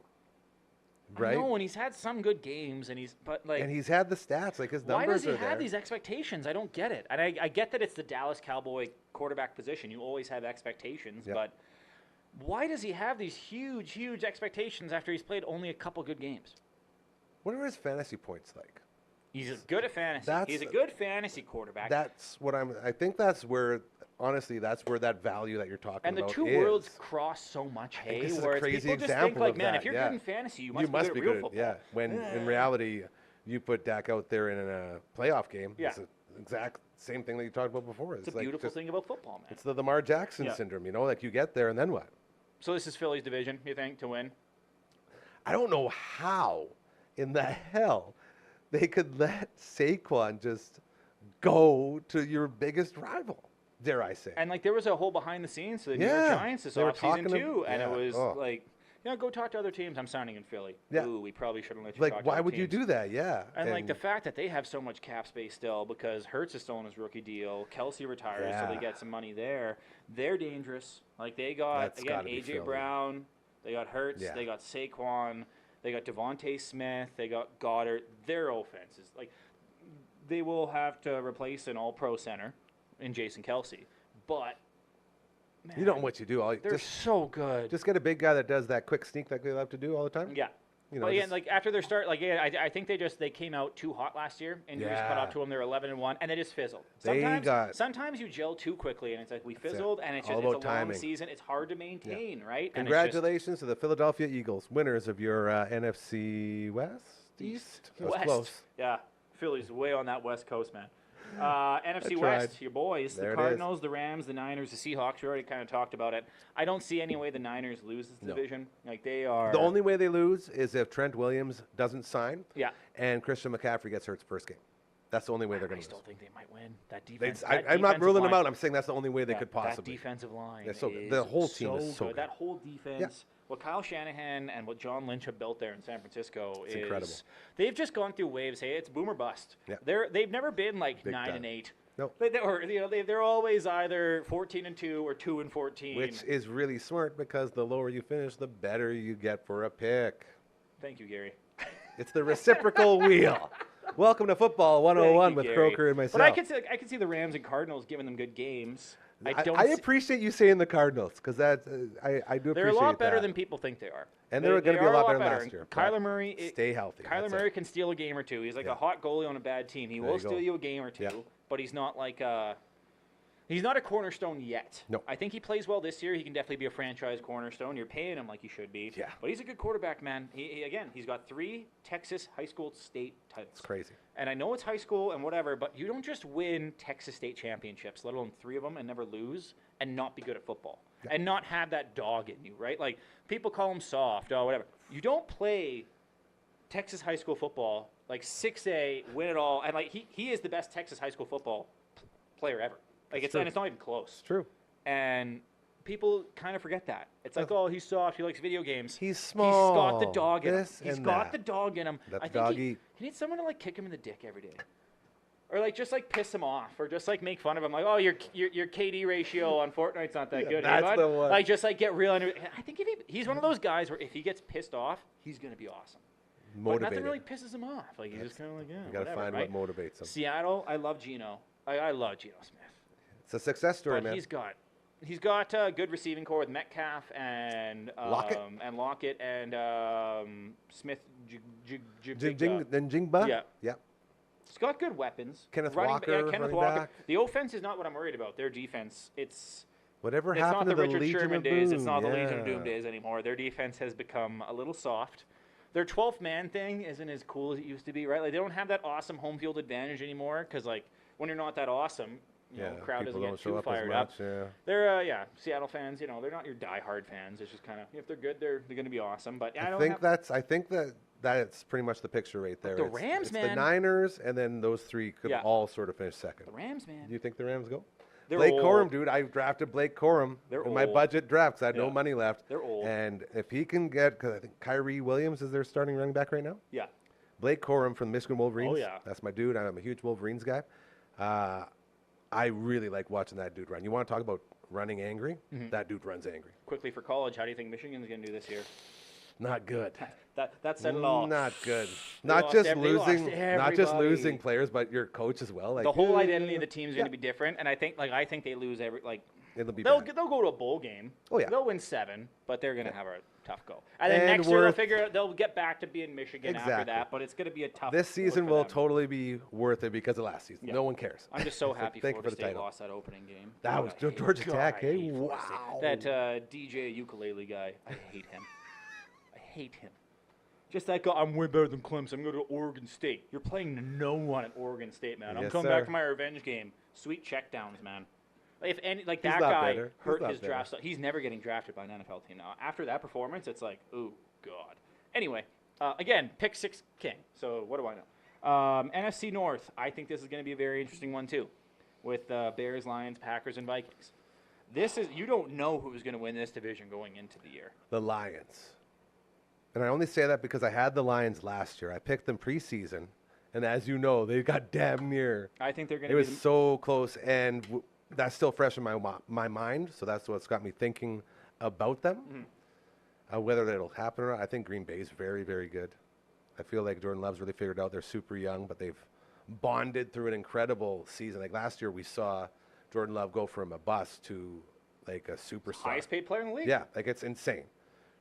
Right? No, and he's had some good games, and And he's had the stats. Like his why numbers does he are there. have these expectations? I don't get it. And I get that it's the Dallas Cowboy quarterback position. You always have expectations, Yep. but why does he have these huge, huge expectations after he's played only a couple good games? What are his fantasy points like? He's good at fantasy. That's- He's a good fantasy quarterback. That's what I think that's where, honestly, that's where that value that you're talking and the about two is. worlds cross so much, think hey, this is a where it's crazy people just think example like, of man, that, if you're yeah. good in fantasy, you must be good at real football. Yeah. When in reality, you put Dak out there in a playoff game. Yeah. It's the exact same thing that you talked about before. It's a like beautiful just- thing about football, man. It's the Lamar Jackson Yeah. syndrome. You know, like you get there and then what? So this is Philly's division, you think, to win? I don't know how in the hell they could let Saquon just go to your biggest rival, dare I say. And like there was a whole behind the scenes to the New York Yeah, Giants this they were offseason talking to- too, and it yeah, was oh. like, go talk to other teams. I'm signing in Philly. Yeah. Ooh, we probably shouldn't let you Like, talk to why other would you teams. do that? Yeah. And like the fact that they have so much cap space still because Hurts is still on his rookie deal, Kelsey retires, so Yeah. they get some money there. They're dangerous. Like they got That's again gotta be AJ Philly. Brown, they got Hurts, Yeah. they got Saquon, they got Devontae Smith, they got Goddard. Their offense is like they will have to replace an All-Pro center in Jason Kelsey, but man, you know what you do. they're so good. Just get a big guy that does that quick sneak like they love to do all the time. Yeah. You know, But again, just- like after their start, like yeah, I think they came out too hot last year. Injuries caught up Yeah. to them. They're 11-1, and they just fizzled. They Sometimes you gel too quickly, and it's like we fizzled, and it's All just it's a about long timing. season. It's hard to maintain, right? And it's just Congratulations to the Philadelphia Eagles, winners of your NFC West? East? That was West. close. Yeah, Philly's way on that West Coast, man. NFC tried. West, your boys, There it the is. Cardinals, the Rams, the Niners, the Seahawks. We already kind of talked about it. I don't see any way the Niners lose this No. division. Like they are. The only way they lose is if Trent Williams doesn't sign Yeah. and Christian McCaffrey gets hurt first game. That's the only way they're I going to still lose. think they might win. That They- defense. I'm not ruling them out. I'm saying that's the only way they Yeah, could possibly. That defensive line. Yeah, so is the whole team is so good. good. That whole defense. What Kyle Shanahan and what John Lynch have built there in San Francisco is incredible. They've just gone through waves. Hey, it's boom or bust. Yeah. They've never been like Big 9 time. and 8. Nope. They're always either 14-2 or 2-14. Which is really smart because the lower you finish, the better you get for a pick. Thank you, Gary. It's the reciprocal wheel. Welcome to Football 101 Thank with you, Gary. Croker and myself. But I can see the Rams and Cardinals giving them good games. I appreciate you saying the Cardinals because I do appreciate They're a lot better that. than people think they are. And they're going to be a lot better than last And year. Kyler Murray, stay healthy. Kyler That's Murray it. can steal a game or two. He's like Yeah. a hot goalie on a bad team. He There will you go. steal you a game or two, Yeah. but he's not like he's not a cornerstone yet. No. I think he plays well this year. He can definitely be a franchise cornerstone. You're paying him like he should be. Yeah. But he's a good quarterback, man. He's got 3 Texas high school state titles. It's crazy. And I know it's high school and whatever, but you don't just win Texas state championships, let alone 3 of them, and never lose and not be good at football and not have that dog in you, right? Like, people call him soft or whatever. You don't play Texas high school football, like 6A, win it all. And, like, he is the best Texas high school football player ever. Like, It's and it's not even close. It's true. And people kind of forget that. It's like, oh, he's soft. He likes video games. He's small. He's got the dog in him. This He's and got that. the dog in him. Let I the think dog he eat. needs someone to like kick him in the dick every day, or like just like piss him off, or just like make fun of him. Like, oh, your KD ratio on Fortnite's not that Yeah, good. that's hey, bud? the one. Like, just like get real. I think if he's one of those guys where if he gets pissed off, he's gonna be awesome. But nothing Motivated. really pisses him off. Like, he's just kind of like, yeah, You got to whatever, find right? what motivates them. Seattle, I love Geno. I love Geno Smith. It's a success story, But man. he's got a good receiving core with Metcalf and Lockett and Smith. Then Jingba? Yeah. Yeah. He's got good weapons. Kenneth Kenneth Walker, Walker. back. The offense is not what I'm worried about. Their defense, it's Whatever not happened the to the Richard Legion Sherman of days. Boom? It's not the Legion of Yeah. Doom days anymore. Their defense has become a little soft. Their 12th man thing isn't as cool as it used to be, right? Like, they don't have that awesome home field advantage anymore because, like, when you're not that awesome, you know, the crowd doesn't people get don't show too up as fired up. much, yeah. They're Seattle fans. You know, they're not your diehard fans. It's just kind of, if they're good, they're going to be awesome. But I think that's pretty much the picture right there. the It's- Rams, it's man. the Niners, and then those 3 could Yeah. all sort of finish second. The Rams, man. Do you think the Rams go? They're Blake old. Corum, dude. I drafted Blake Corum They're in my old. budget draft because I had no Yeah. money left. They're old. And if he can get, because I think Kyrie Williams is their starting running back right now. Yeah. Blake Corum from the Michigan Wolverines. Oh, yeah. That's my dude. I'm a huge Wolverines guy. I really like watching that dude run. You want to talk about running angry? Mm-hmm. That dude runs angry. Quickly for college, how do you think Michigan's going to do this year? Not good. That said it all. Not good. They Not lost just they lost losing. Not just everybody. losing players, but your coach as well. Like The whole identity of the team is going yeah. to be different, and I think they lose every It'll be they'll bad. go to a bowl game. Oh, yeah. They'll win 7, but they're going to have a tough go. And then And next year worth- they'll get back to being Michigan after Exactly. that, but it's going to be a tough. This season look for will them. totally be worth it because of last season. Yeah. No one cares. I'm just so happy Thank you Florida for the State title. lost that opening game. That God, was I hate- Georgia God, Tech, I eh? hate Florida State. Wow. That DJ ukulele guy, I hate him. I hate him. Just that guy, I'm way better than Clemson. I'm going to Oregon State. You're playing no one at Oregon State, man. I'm Yes, coming sir. back to my revenge game. Sweet checkdowns, man. If any, like He's that not guy better. He's hurt not his better. draft stock. He's never getting drafted by an NFL team now. After that performance, it's like, ooh, God. Anyway, again, pick 6 king. So what do I know? NFC North. I think this is going to be a very interesting one too, with Bears, Lions, Packers, and Vikings. You don't know who's going to win this division going into the year. The Lions. And I only say that because I had the Lions last year. I picked them preseason, and as you know, they got damn near. I think they're going It to be. was so close, and that's still fresh in my mind. So that's what's got me thinking about them. Mm-hmm. Whether that'll happen or not, I think Green Bay is very, very good. I feel like Jordan Love's really figured out. They're super young, but they've bonded through an incredible season. Like last year, we saw Jordan Love go from a bust to like a superstar. highest paid player in the league. Yeah, like it's insane.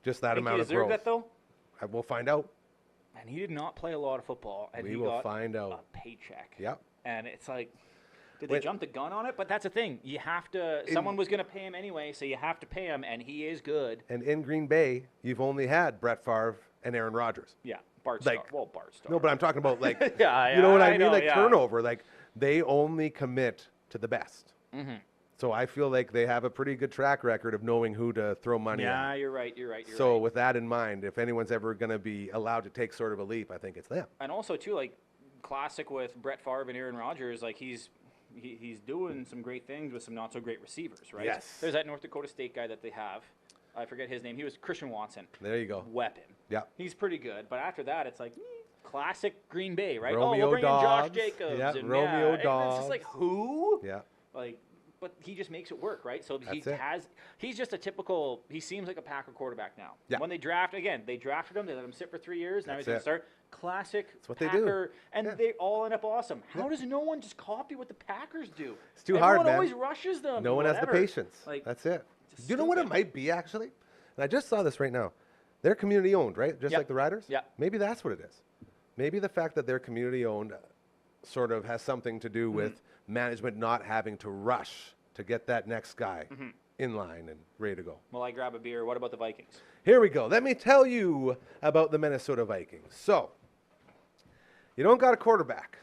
Just that I think amount he of deserved growth. that though. We'll find out. And he did not play a lot of football, and We he will got find out. a paycheck. Yep. And it's like, did they Wait. jump the gun on it? But that's the thing. You have to. Someone was going to pay him anyway, so you have to pay him, and he is good. And in Green Bay, you've only had Brett Favre and Aaron Rodgers. Yeah, Bart Like- Starr. Well, Bart Starr. No, but I'm talking about like, Yeah, you know what I I mean? know, Like yeah. turnover. Like they only commit to the best. Mhm. So I feel like they have a pretty good track record of knowing who to throw money Yeah, at. you're right. You're right. You're So right. with that in mind, if anyone's ever going to be allowed to take sort of a leap, I think it's them. And also too, like classic with Brett Favre and Aaron Rodgers, like he's doing some great things with some not so great receivers, right? Yes. There's that North Dakota State guy that they have. I forget his name. He was Christian Watson. There you go. Weapon. Yeah. He's pretty good, but after that, it's like, classic Green Bay, right? Romeo we'll bring in Josh Dobbs. Jacobs. Yeah, and Romeo and it's just like, Dobbs. who? Yeah. Like, but he just makes it work, right? So That's it. he's just a typical, he seems like a Packer quarterback now. Yeah. When they drafted him, they let him sit for 3 years, now That's he's going it. to start. Classic what they do. Packer, and Yeah. they all end up awesome. How does no one just copy what the Packers do? It's too hard, Everyone man. always rushes them. No one has the whatever. patience. Like, That's it. just Do you know what it stupid. might be, actually? And I just saw this right now. They're community owned, right? Just Yep. like the Riders? Yeah. Maybe that's what it is. Maybe the fact that they're community owned sort of has something to do with management not having to rush to get that next guy in line and ready to go. Well, I grab a beer. What about the Vikings? Here we go. Let me tell you about the Minnesota Vikings. So, you don't got a quarterback.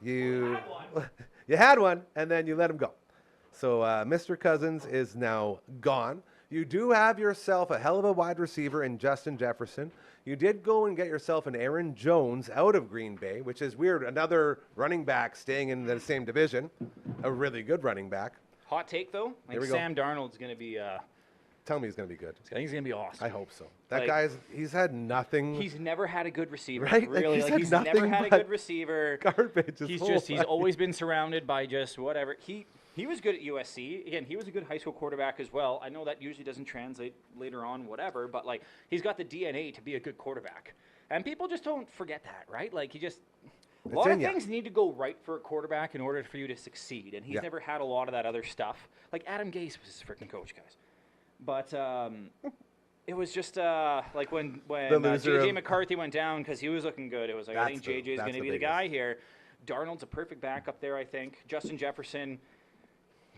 You you had one, and then you let him go. So Mr. Cousins is now gone. You do have yourself a hell of a wide receiver in Justin Jefferson. You did go and get yourself an Aaron Jones out of Green Bay, which is weird. Another running back staying in the same division. A really good running back. Hot take, though. I Here think we go. Sam Darnold's going to be Tell me he's going to be good. I think he's going to be awesome. I hope so. That Like- guy's, he's had nothing. He's never had a good receiver. Right? Like, Really. he's Like, had he's never nothing had a but good receiver. garbage his whole He's life. always been surrounded by just whatever. He was good at USC. Again, he was a good high school quarterback as well. I know that usually doesn't translate later on, whatever, but like he's got the DNA to be a good quarterback. And people just don't forget that, right? Like a lot in of ya. things need to go right for a quarterback in order for you to succeed. And he's Yeah. never had a lot of that other stuff. Like Adam Gase was his freaking coach, guys. But it was just like when loser J.J. of- McCarthy went down because he was looking good. It was like, I think J.J. is that's going to the be the biggest. guy here. Darnold's a perfect backup there, I think. Justin Jefferson,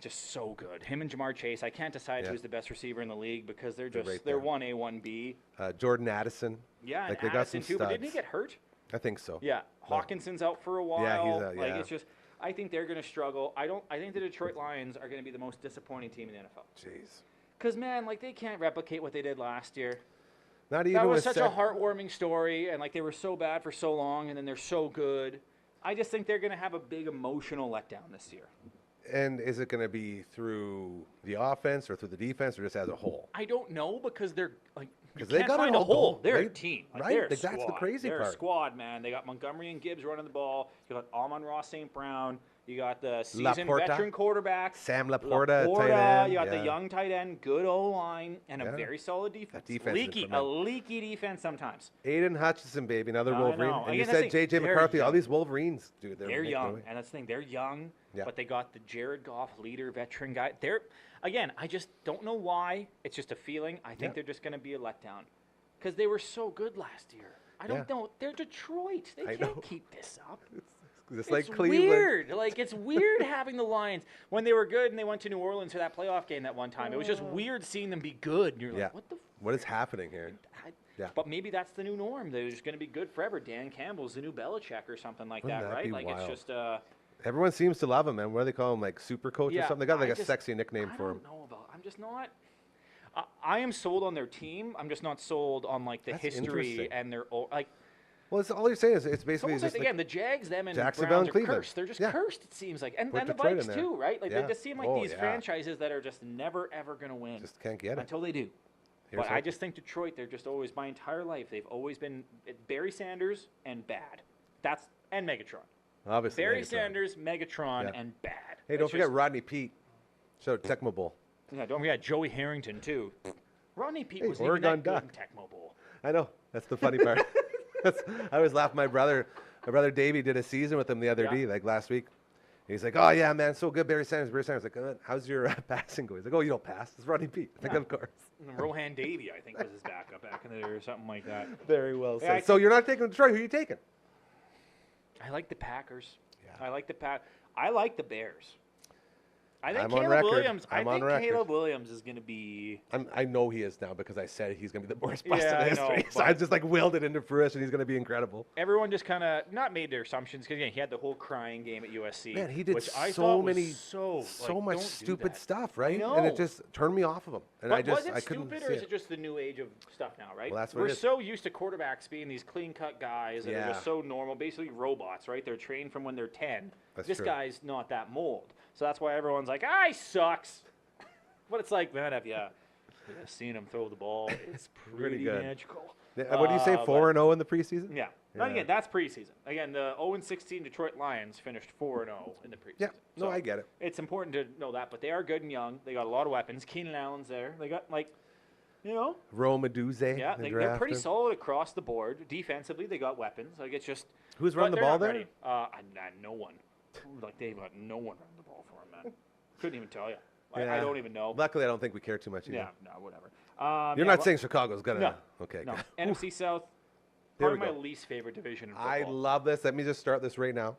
just so good. Him and Jamar Chase. I can't decide Yeah. who's the best receiver in the league because they're They're just right they're there. 1A, 1B. Jordan Addison. Yeah, Like, and they got Addison some too. But didn't he studs. get hurt? I think so. Yeah, Hawkinson's out for a while. Yeah, he's out, Like yeah. it's just, I think they're going to struggle. I think the Detroit Lions are going to be the most disappointing team in the NFL. Jeez. Because man, like they can't replicate what they did last year. Not even That was with such a heartwarming story, and like they were so bad for so long, and then they're so good. I just think they're going to have a big emotional letdown this year. And is it going to be through the offense or through the defense or just as a whole? I don't know because they're like you 'Cause they can't got it find a all hole. going, They're a right? team, like, Right, They're a like, that's the squad. crazy They're part. a squad, man. They got Montgomery and Gibbs running the ball. You got Amon-Ra St. Brown. You got the seasoned Laporta. veteran quarterback. Sam Laporta, tight end. You got yeah. the young tight end, good O-line, and a Yeah. very solid defense. defense is Leaky, a tremendous. leaky defense sometimes. Aiden Hutchinson, baby, another I Wolverine. know. And you Again, that's said the thing, J.J. they're McCarthy. All young. these Wolverines, dude. They're making young, their way. and that's the thing. They're young, Yeah. but they got the Jared Goff leader, veteran guy. I just don't know why. It's just a feeling. I think Yeah. they're just going to be a letdown because they were so good last year. I don't Yeah. know. They're Detroit. They I can't know. keep this up. Just like It's Cleveland. weird. Like it's weird having the Lions when they were good and they went to New Orleans for that playoff game that one time. It was just weird seeing them be good. And you're Yeah. like, what the? What is happening here? Yeah. But maybe that's the new norm. They're just going to be good forever. Dan Campbell's the new Belichick or something like Wouldn't that, that right? be Like wild? it's just. Everyone seems to love him, man. What do they call him? Like super coach or Yeah, something? They got like I a just- sexy nickname for him. I don't know about. I'm just not. I am sold on their team. I'm just not sold on like the That's history interesting. and their like. Well, it's all you're saying is it's It's basically almost just like, like, again, the Jags, them, and Jacksonville Browns and are Cleveland. cursed. They're just Yeah. cursed. It seems like, and Put the Detroit in Vikes there. too, right? Like Yeah. they just seem like Oh, these yeah. franchises that are just never ever going to win just can't get it. until they do. Here's But I hope. just think Detroit. They're just always my entire life. They've always been Barry Sanders and bad. And Megatron. Obviously, Barry Megatron. Sanders, Megatron, Yeah. and bad. Hey, don't It's forget just- Rodney Pete. So Tecmo Bowl. Yeah, don't forget Joey Harrington too. Rodney Pete Hey, was Oregon even that Duck. good in Tecmo Bowl. I know. That's the funny part. I always laugh. My brother Davey did a season with him the other Yeah. day, like last week. He's like, "Oh yeah, man, so good, Barry Sanders." Barry Sanders, like, "How's your passing going?" He's like, "Oh, you don't pass." It's Rodney Pete. Like, Yeah. of course. And Rohan Davey, I think, was his backup back in the day or something like that. Very well Yeah, said. I So you're not taking Detroit. Who are you taking? I like the Packers. Yeah. I like the I like the Bears. I think I'm on Caleb record. Williams. I'm I on think record. Caleb Williams is going to be. I know he is now because I said he's going to be the worst bust Yeah, I in history. know, So but- I just like willed it into fruition. He's going to be incredible. Everyone just kind of not made their assumptions because again he had the whole crying game at USC. Man, he did which I so thought many, was so like, much don't do stupid that. stuff, right? know. And it just turned me off of him. And But I just was it I couldn't stupid, see or is it. it just the new age of stuff now, right? Well, that's what We're it is. so used to quarterbacks being these clean-cut guys that are Yeah. just so normal, basically robots, right? They're trained from when they're 10. That's this true. guy's not that mold, so that's why everyone's like, he sucks. But it's like, man, have you seen him throw the ball? It's pretty good. magical. What do you say? but- 4-0 in the preseason. Yeah. Yeah. And again, that's preseason. Again, the 0-16 Detroit Lions finished 4-0 in the preseason. Yeah. No, So I get it. it's important to know that, but they are good and young. They got a lot of weapons. Keenan Allen's there. They got Roma Duze. yeah, they're pretty solid across the board. Defensively, they got weapons. Like it's just Who's but running the they're ball not there? ready. No one. Like they've got no one running the ball for them, man. Couldn't even tell you. I Yeah. don't even know. Luckily, I don't think we care too much either. Yeah, no, whatever. You're not saying Chicago's gonna. No. Okay. No. Good. NFC South. There Probably we my go. least favorite division in football. I love this. Let me just start this right now.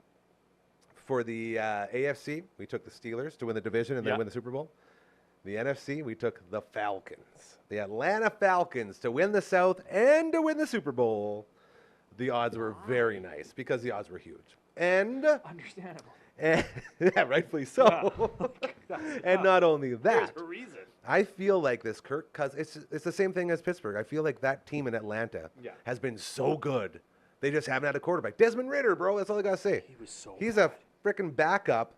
For the AFC, we took the Steelers to win the division and then Yeah. win the Super Bowl. The NFC, we took the Falcons, the Atlanta Falcons, to win the South and to win the Super Bowl. The odds were very nice because the odds were huge. And Understandable. yeah, rightfully so. And not only There's that, a reason. I feel like this Kirk Cousins, it's the same thing as Pittsburgh. I feel like that team in Atlanta Yeah. has been so good. They just haven't had a quarterback. Desmond Ridder, bro, that's all I got to say. He was so He's bad. a freaking backup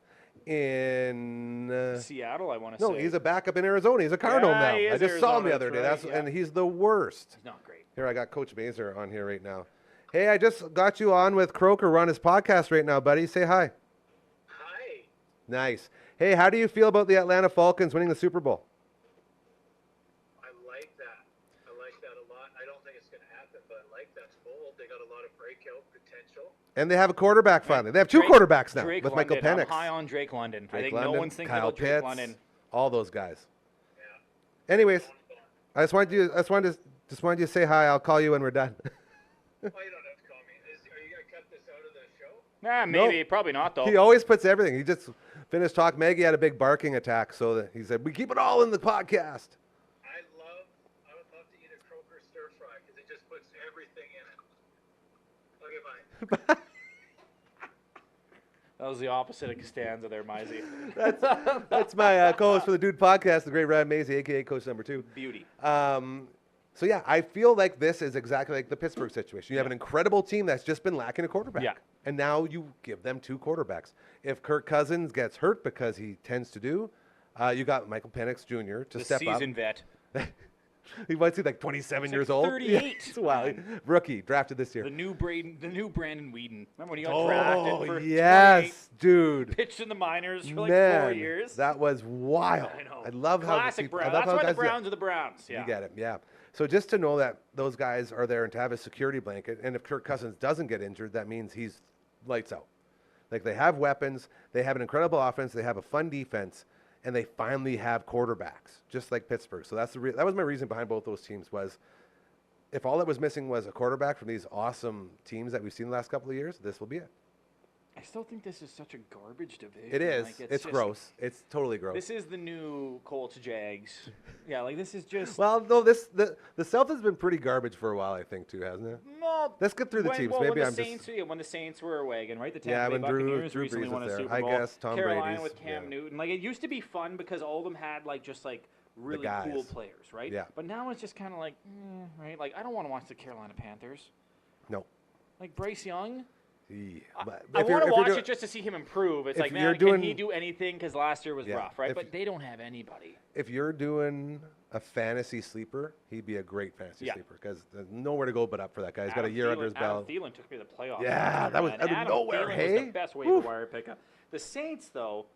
in. Seattle, I want to No, say. he's a backup in Arizona. He's a Cardinal Yeah, now. he I is just saw him the Arizona, other day. that's right, And he's the worst. He's not great. Here, I got Coach Mazer on here right now. Hey, I just got you on with Croker. We're on his podcast right now, buddy. Say hi. Hi. Nice. Hey, how do you feel about the Atlanta Falcons winning the Super Bowl? I like that. I like that a lot. I don't think it's going to happen, but I like that's bold. They got a lot of breakout potential. And they have a quarterback finally. They have two Drake- quarterbacks now Drake with Michael London. Penix. I'm high on Drake London. I Drake think London, no one's thinking Kyle about Drake Pitts, London. all those guys. Yeah. Anyways, Fun. I just wanted you to say hi. I'll call you when we're done. Well, you don't have to call me. Are you going to cut this out of the show? Nah, maybe. Probably not, though. He always puts everything. He just finished talk. Maggie had a big barking attack, so that he said we keep it all in the podcast. I would love to eat a croaker stir fry because it just puts everything in it. Okay, bye. That was the opposite of Costanza there, Mizey. That's my co-host for the Dude Podcast, the great Ryan Mazie, aka Coach Number 2. Beauty. So yeah, I feel like this is exactly like the Pittsburgh situation. You have an incredible team that's just been lacking a quarterback. Yeah. And now you give them two quarterbacks. If Kirk Cousins gets hurt, because he tends to do, you got Michael Penix Jr. to The step seasoned vet. up. He might be like 27 He's years like old. 38. Yeah, wow. Rookie, drafted this year. The new Brandon Whedon. Remember when he got drafted for yes, dude. 28, pitched in the minors for like Man, 4 years? that was wild. I know. I love how Classic people- I Browns. love That's how why the guys do it. Browns are the Browns. Yeah. You get it, yeah. So just to know that those guys are there and to have a security blanket, and if Kirk Cousins doesn't get injured, that means he's lights out. Like they have weapons, they have an incredible offense, they have a fun defense, and they finally have quarterbacks, just like Pittsburgh. So that's that was my reason behind both those teams was if all that was missing was a quarterback from these awesome teams that we've seen the last couple of years, this will be it. I still think this is such a garbage division. It is. Like, It's just- gross. It's totally gross. This is the new Colts Jags. Yeah, like this is just. Well, no, the South has been pretty garbage for a while, I think, too, hasn't it? No, Let's get through the teams. Well, Maybe when I'm the just. Saints, when the Saints were a wagon, right? The Tampa Yeah, Bay when Buccaneers Drew recently Brees won was a there. Super I Bowl. guess Tom Carolina Brady's- with Cam yeah. Newton. Like it used to be fun because all of them had like just like really guys. cool players, right? Yeah. But now it's just kind of like, right? Like I don't want to watch the Carolina Panthers. No. Like Bryce Young. Yeah, I but want if you're to watch doing- it just to see him improve. It's if like, you're man, can he doing- do anything? Because last year was Yeah, rough, right? if- But they don't have anybody. If you're doing a fantasy sleeper, he'd be a great fantasy Yeah. sleeper because there's nowhere to go but up for that guy. He's got a Adam year Thielen, under his belt. Adam Thielen took me to the playoffs. Yeah, last year, that was man. out of Adam nowhere, Thielen hey? was the best waiver wire pickup. The Saints, though.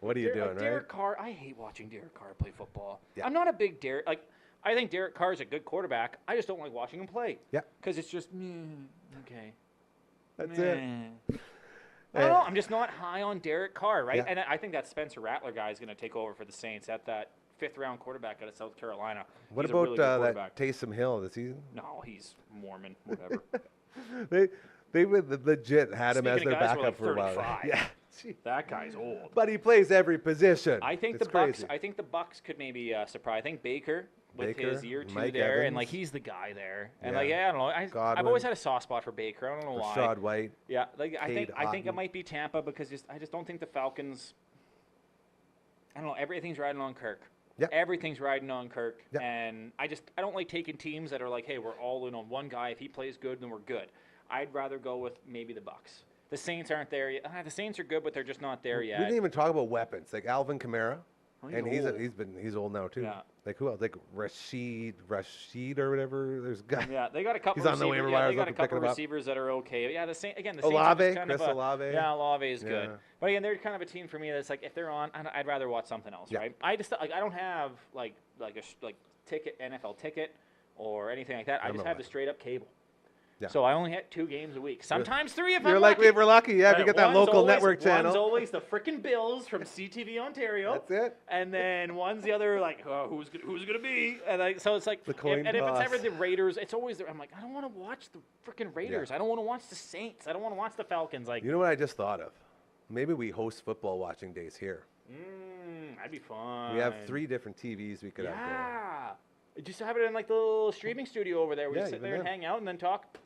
What are you doing, Derek right? Carr, I hate watching Derek Carr play football. Yeah. I'm not a big Derek. Like, I think Derek Carr is a good quarterback. I just don't like watching him play. Yeah. Because it's just, okay. That's meh. it. I don't know. I'm just not high on Derek Carr, right? Yeah. And I think that Spencer Rattler guy is going to take over for the Saints at that 5th-round quarterback out of South Carolina. What He's a about really good that quarterback. Taysom Hill this season? No, he's Mormon, whatever. They would legit had him as Speaking their of guys who are, backup like, for a while. 35. Yeah. Gee. That guy's old. But he plays every position. I think It's the Bucks. crazy. I think the Bucks could maybe surprise. I think Baker with Baker, his year 2 Mike there, and Evans. like he's the guy there, and Yeah. like I don't know. I've Godwin. always had a soft spot for Baker. I don't know why. Rashad White. Yeah, like I think Cade it Otton. might be Tampa because I just don't think the Falcons. I don't know. Everything's riding on Kirk. Yeah. Everything's riding on Kirk, Yeah. and I don't like taking teams that are like, hey, we're all in on one guy. If he plays good, then we're good. I'd rather go with maybe the Bucks. The Saints aren't there yet. The Saints are good, but they're just not there We yet. didn't even talk about weapons like Alvin Kamara. Oh, And old. he's old now too. Yeah. Like who else? Like Rashid or whatever. There's a guy. Yeah, they got a couple. He's on the receivers. waiver Yeah, wire. I they was got a looking- couple picking him up. receivers that are okay. Yeah, the Saints are Olave, just kind Chris of a, Olave. Yeah, Olave is good. Yeah. But again, they're kind of a team for me that's like if they're on, I'd rather watch something else, Yeah. right? I just like I don't have like a ticket NFL ticket or anything like that. I I'm just not have the watching. straight up cable. Yeah. So I only had 2 games a week. Sometimes 3 if You're I'm like, lucky. if we're lucky, yeah. If you Right, get that one's local always- network channel. One's always the frickin' Bills from CTV Ontario. That's it. And then one's the other, like, oh, who's gonna be? And so it's like, The coin if it's toss. ever the Raiders, it's always I'm like, I don't want to watch the frickin' Raiders. I don't want to watch the Saints. I don't want to watch the Falcons. Like, You know what I just thought of? Maybe we host football watching days here. that'd be fun. We have 3 different TVs we could have going. Yeah. Just have it in like the little streaming studio over there. We Yeah, just sit even there and then. hang out and then talk.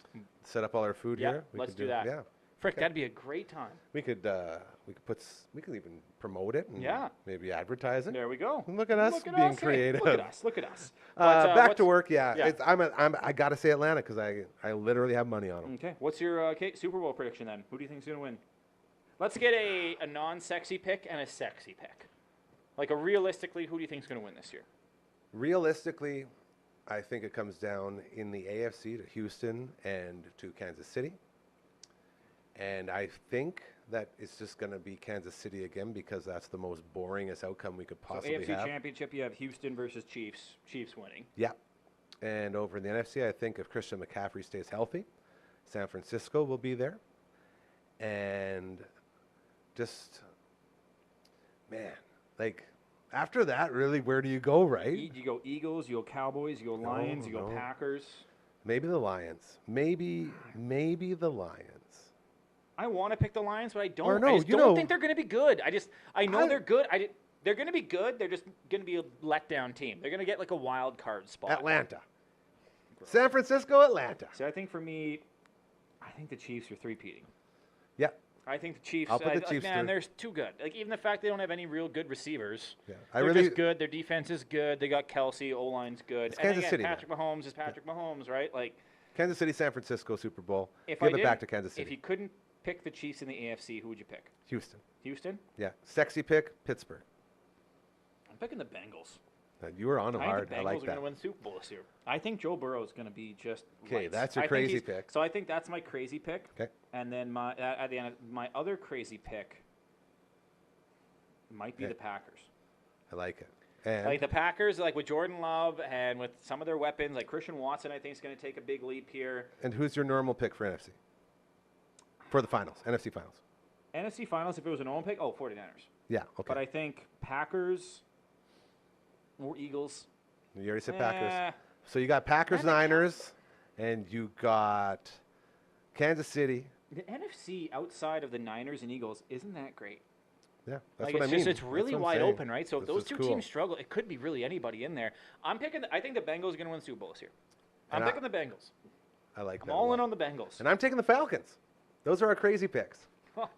Set up all our food Yeah, here. We let's could do that. Yeah. Frick, that'd be a great time. We could even promote it and Yeah. maybe advertise it. There we go. Look at us Look at being us. Hey, creative. Look at us. Look at us. But, Back what's- to work, yeah. yeah. I gotta say Atlanta because I literally have money on them. Okay. What's your Super Bowl prediction then? Who do you think's gonna win? Let's get a non-sexy pick and a sexy pick. Like a realistically, who do you think's gonna win this year? Realistically, I think it comes down in the AFC to Houston and to Kansas City. And I think that it's just going to be Kansas City again because that's the most boringest outcome we could So possibly AFC have. Championship, you have Houston versus Chiefs. Chiefs winning. Yeah. And over in the NFC, I think if Christian McCaffrey stays healthy, San Francisco will be there. And just, man, like after that, really, where do you go, right? You go Eagles, you go Cowboys, you go Lions, you go no. Packers. Maybe the Lions. Maybe the Lions. I want to pick the Lions, but I don't. Or no, I just you don't know- think they're going to be good. I know I- they're good. They're going to be good. They're just going to be a letdown team. They're going to get like a wild card spot. Atlanta. San Francisco, Atlanta. So I think for me, I think the Chiefs are three-peating. Yeah. I think the Chiefs. I'll put the like, Chiefs man, through. they're too good. Like even the fact they don't have any real good receivers. Yeah. They're just good. Their defense is good. They got Kelsey. O-line's good. It's And Kansas again, City, Patrick Mahomes is Patrick Mahomes, right? Like Kansas City, San Francisco Super Bowl. if Give I it back didn't- to Kansas If City. you couldn't pick the Chiefs in the AFC, who would you pick? Houston. Houston. Yeah. Sexy pick, Pittsburgh. I'm picking the Bengals. You were on them I hard. think the I Bengals like are going that. to win the Super Bowl this year. I think Joe Burrow is going to be just. Okay, lights. that's your I think crazy he's- pick. So I think that's my crazy pick. Okay. And then at the end, my other crazy pick might be Okay. the Packers. I like it. And Like the Packers, like with Jordan Love and with some of their weapons, like Christian Watson, I think is going to take a big leap here. who's your normal pick for NFC? For the finals, NFC finals. NFC Finals, if it was an own pick, 49ers. Yeah. Okay. But I think Packers or Eagles. You already said Packers. Eh, So you got Packers, I think Niners, and you got Kansas City. the NFC outside of the Niners and Eagles isn't that great. Yeah, that's Like what it's I mean. just it's That's really what I'm wide saying. open, right? So if This those is two cool. teams struggle, it could be really anybody in there. I think the Bengals are going to win the Super Bowl this year. I'm And I- picking the Bengals. I like I'm that. a all in lot. on the Bengals. And I'm taking the Falcons. Those are our crazy picks.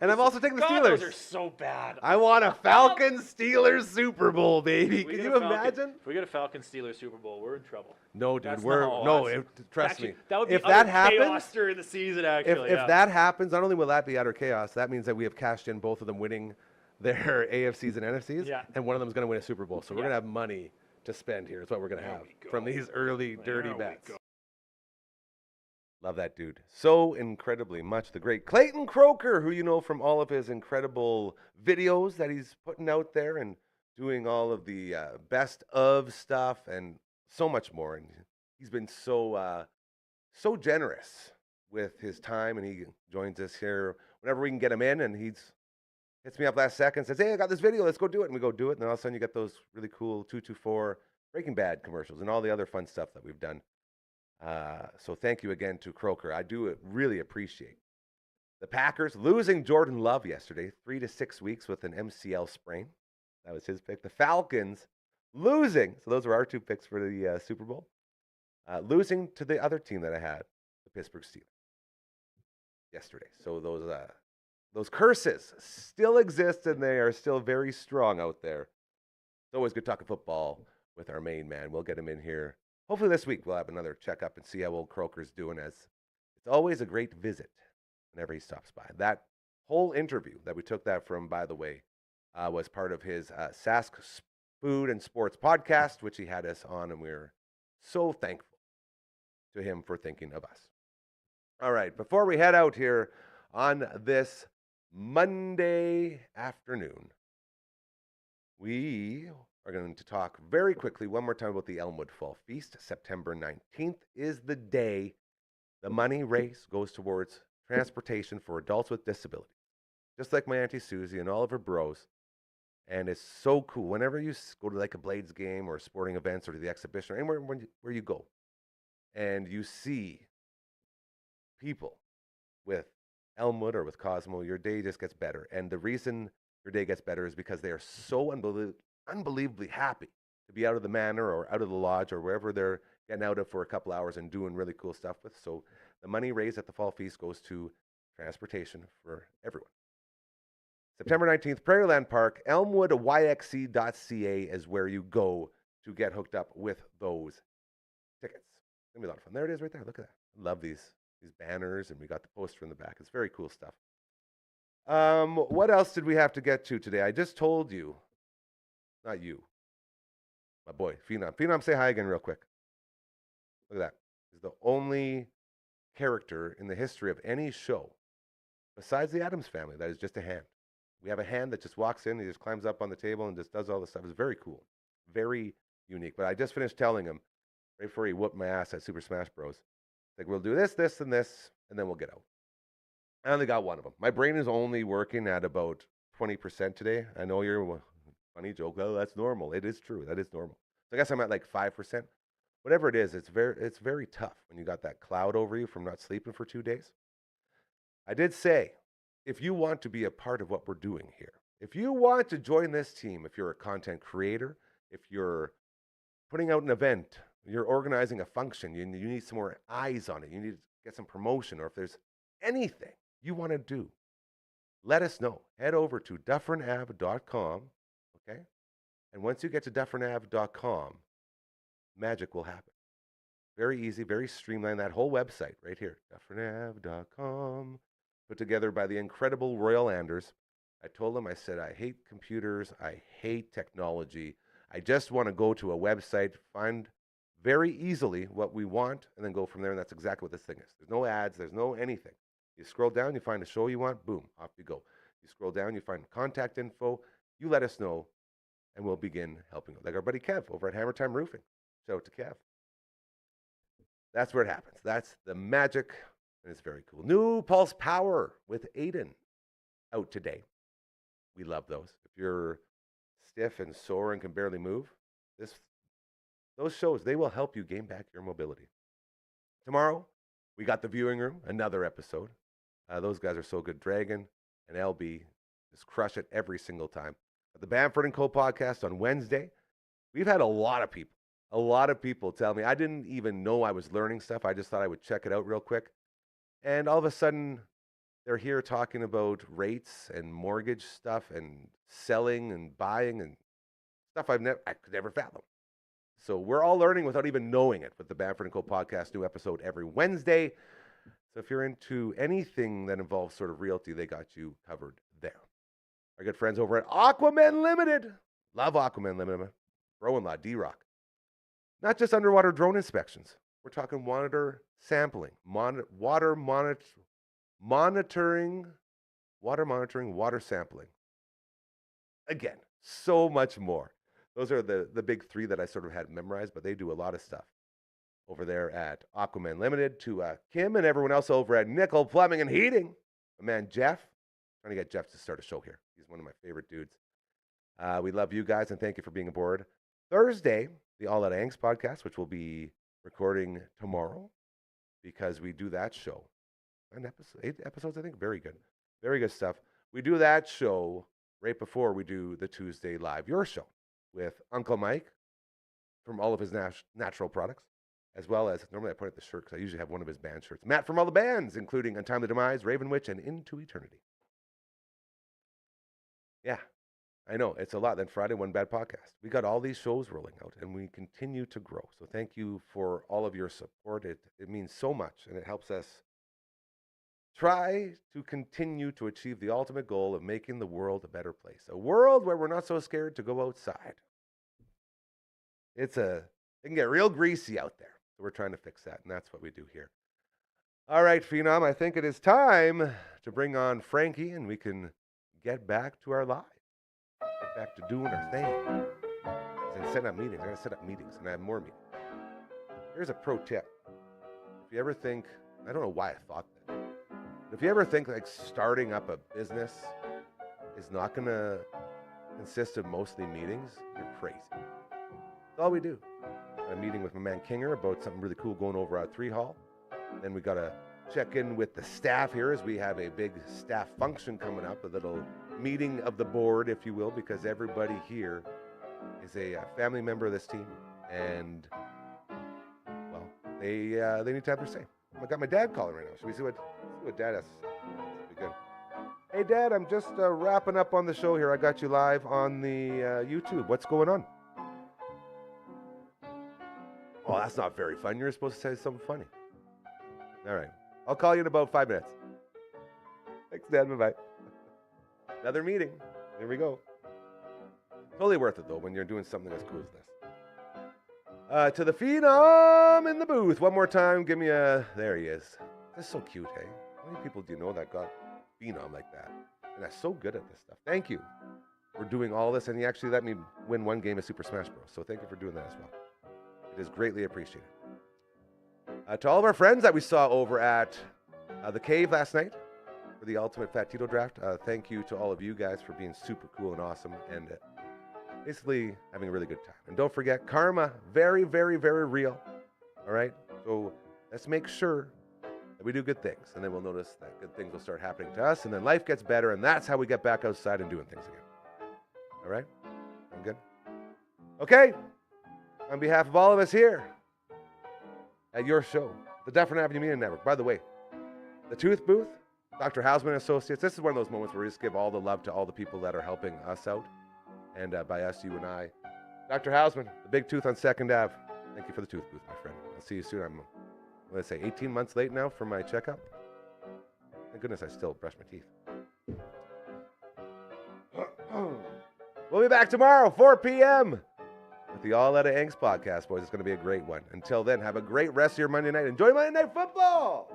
And I'm also taking the God, Steelers. Those are so bad. I want a Falcons Steelers Super Bowl, baby. If we Can get you a Falcon- imagine? If we get a Falcons Steelers Super Bowl, we're in trouble. No, dude. That's We're not- no. that's- Trust Actually, me. that would be if utter that chaos happens, during the season. if Actually, yeah. that happens, not only will that be utter chaos, that means that we have cashed in both of them winning their AFCs and NFCs, Yeah. and one of them is going to win a Super Bowl. So we're Yeah. going to have money to spend here. Is what we're going to There have we go. from these early dirty There we bets. go. Love that dude so incredibly much. The great Clayton Croker, who you know from all of his incredible videos that he's putting out there and doing all of the best of stuff and so much more. And he's been so generous with his time, and he joins us here whenever we can get him in. And he's hits me up last second, says, "Hey, I got this video. Let's go do it." And we go do it. And then all of a sudden, you get those really cool 224 Breaking Bad commercials and all the other fun stuff that we've done. So thank you again to Croker. I do really appreciate the Packers losing Jordan Love yesterday, 3 to 6 weeks with an MCL sprain. That was his pick. The Falcons losing. So those were our two picks for the Super Bowl. Losing to the other team that I had, the Pittsburgh Steelers, yesterday. So those curses still exist, and they are still very strong out there. It's always good talking football with our main man. We'll get him in here. Hopefully this week we'll have another checkup and see how old Croker's doing, as it's always a great visit whenever he stops by. That whole interview that we took that from, by the way, was part of his Sask food and sports podcast, which he had us on, and we're so thankful to him for thinking of us. All right, before we head out here on this Monday afternoon, we are going to talk very quickly one more time about the Elmwood Fall Feast. September 19th is the day the money raised goes towards transportation for adults with disabilities. Just like my Auntie Susie and all of her bros. And it's so cool. Whenever you go to like a Blades game or sporting events or to the exhibition or anywhere where you go and you see people with Elmwood or with Cosmo, your day just gets better. And the reason your day gets better is because they are so unbelievably happy to be out of the manor or out of the lodge or wherever they're getting out of for a couple hours and doing really cool stuff with. So the money raised at the Fall Feast goes to transportation for everyone. September 19th, Prairieland Park, elmwoodyxc.ca is where you go to get hooked up with those tickets. It's going to be a lot of fun. There it is right there. Look at that. I love these banners, and we got the poster in the back. It's very cool stuff. What else did we have to get to today? I just told you, not you, my boy, Phenom. Phenom, say hi again real quick. Look at that. He's the only character in the history of any show, besides the Addams Family, that is just a hand. We have a hand that just walks in, he just climbs up on the table and just does all this stuff. It's very cool, very unique. But I just finished telling him, right before he whooped my ass at Super Smash Bros., like, we'll do this, this, and this, and then we'll get out. I only got one of them. My brain is only working at about 20% today. I know you're, funny joke, oh, that's normal. It is true, that is normal. So I guess I'm at like 5%. Whatever it is, it's very tough when you got that cloud over you from not sleeping for 2 days. I did say, if you want to be a part of what we're doing here, if you want to join this team, if you're a content creator, if you're putting out an event, you're organizing a function, you need some more eyes on it, you need to get some promotion, or if there's anything you want to do, let us know. Head over to dufferinave.com, okay? And once you get to dufferinave.com, magic will happen. Very easy, very streamlined, that whole website right here, dufferinave.com. Put together by the incredible Royal Anders. I told him, I said, I hate computers, I hate technology. I just want to go to a website, find very easily what we want, and then go from there, and that's exactly what this thing is. There's no ads, there's no anything. You scroll down, you find a show you want, boom, off you go. You scroll down, you find contact info, you let us know, and we'll begin helping. Like our buddy Kev over at Hammer Time Roofing. Shout out to Kev. That's where it happens. That's the magic. And it's very cool. New Pulse Power with Aiden out today. We love those. If you're stiff and sore and can barely move, those shows, they will help you gain back your mobility. Tomorrow, we got the viewing room, another episode. Those guys are so good. Dragon and LB just crush it every single time. At the Bamford & Co. podcast on Wednesday, we've had a lot of people tell me, I didn't even know I was learning stuff. I just thought I would check it out real quick. And all of a sudden, they're here talking about rates and mortgage stuff and selling and buying and stuff I could never fathom. So we're all learning without even knowing it with the Bamford & Co. podcast, new episode every Wednesday. So if you're into anything that involves sort of realty, they got you covered there. Our good friends over at Aquaman Limited. Love Aquaman Limited. Bro-in-law, D-Rock. Not just underwater drone inspections. We're talking water sampling, water monitoring, water sampling. Again, so much more. Those are the big three that I sort of had memorized, but they do a lot of stuff over there at Aquaman Limited. To Kim and everyone else over at Nickel Plumbing and Heating. My man Jeff. Trying to get Jeff to start a show here. He's one of my favorite dudes. We love you guys, and thank you for being aboard. Thursday, the All Out Angst podcast, which we'll be recording tomorrow because we do that show. 8 episodes, I think. Very good. Very good stuff. We do that show right before we do the Tuesday Live Your Show with Uncle Mike from all of his natural products, as well as, normally I put it the shirt because I usually have one of his band shirts. Matt from all the bands, including Untimely Demise, Raven Witch, and Into Eternity. Yeah, I know, it's a lot. Then Friday, One Bad Podcast. We got all these shows rolling out, and we continue to grow. So thank you for all of your support. It means so much, and it helps us try to continue to achieve the ultimate goal of making the world a better place. A world where we're not so scared to go outside. it can get real greasy out there. So we're trying to fix that, and that's what we do here. All right, Phenom, I think it is time to bring on Frankie, and we can get back to our lives. Get back to doing our thing. And set up meetings. I'm going to set up meetings, and I have more meetings. Here's a pro tip. If you ever think, I don't know why I thought that, but if you ever think like starting up a business is not going to consist of mostly meetings, you're crazy. That's all we do. A meeting with my man Kinger about something really cool going over at 3 Hall. Then we got to check in with the staff here as we have a big staff function coming up, a little meeting of the board, if you will, because everybody here is a family member of this team, and well, they need to have their say. I got my dad calling right now. Should we see what Dad has to say? That'd be good. Hey, Dad, I'm just wrapping up on the show here. I got you live on the YouTube. What's going on? Oh, that's not very fun. You're supposed to say something funny. All right. I'll call you in about 5 minutes. Thanks, Dad. Bye-bye. Another meeting. Here we go. Totally worth it, though, when you're doing something as cool as this. To the Phenom in the booth. One more time. Give me a... There he is. That's so cute, hey? How many people do you know that got Phenom like that? And that's so good at this stuff. Thank you for doing all this. And he actually let me win one game of Super Smash Bros. So thank you for doing that as well. It is greatly appreciated. To all of our friends that we saw over at the Cave last night for the Ultimate Fat Tito Draft, thank you to all of you guys for being super cool and awesome and basically having a really good time. And don't forget, karma, very, very, very real. All right? So let's make sure that we do good things, and then we'll notice that good things will start happening to us, and then life gets better, and that's how we get back outside and doing things again. All right? I'm good? Okay. On behalf of all of us here at your show, the Dufferin Ave Media Network. By the way, the Tooth Booth, Dr. Hausman Associates, this is one of those moments where we just give all the love to all the people that are helping us out. And by us, you and I. Dr. Hausman, the Big Tooth on 2nd Ave. Thank you for the Tooth Booth, my friend. I'll see you soon. I'm, what did I say, 18 months late now for my checkup? Thank goodness I still brush my teeth. We'll be back tomorrow, 4 p.m. with the All Outta Angst podcast, boys. It's going to be a great one. Until then, have a great rest of your Monday night. Enjoy Monday Night Football!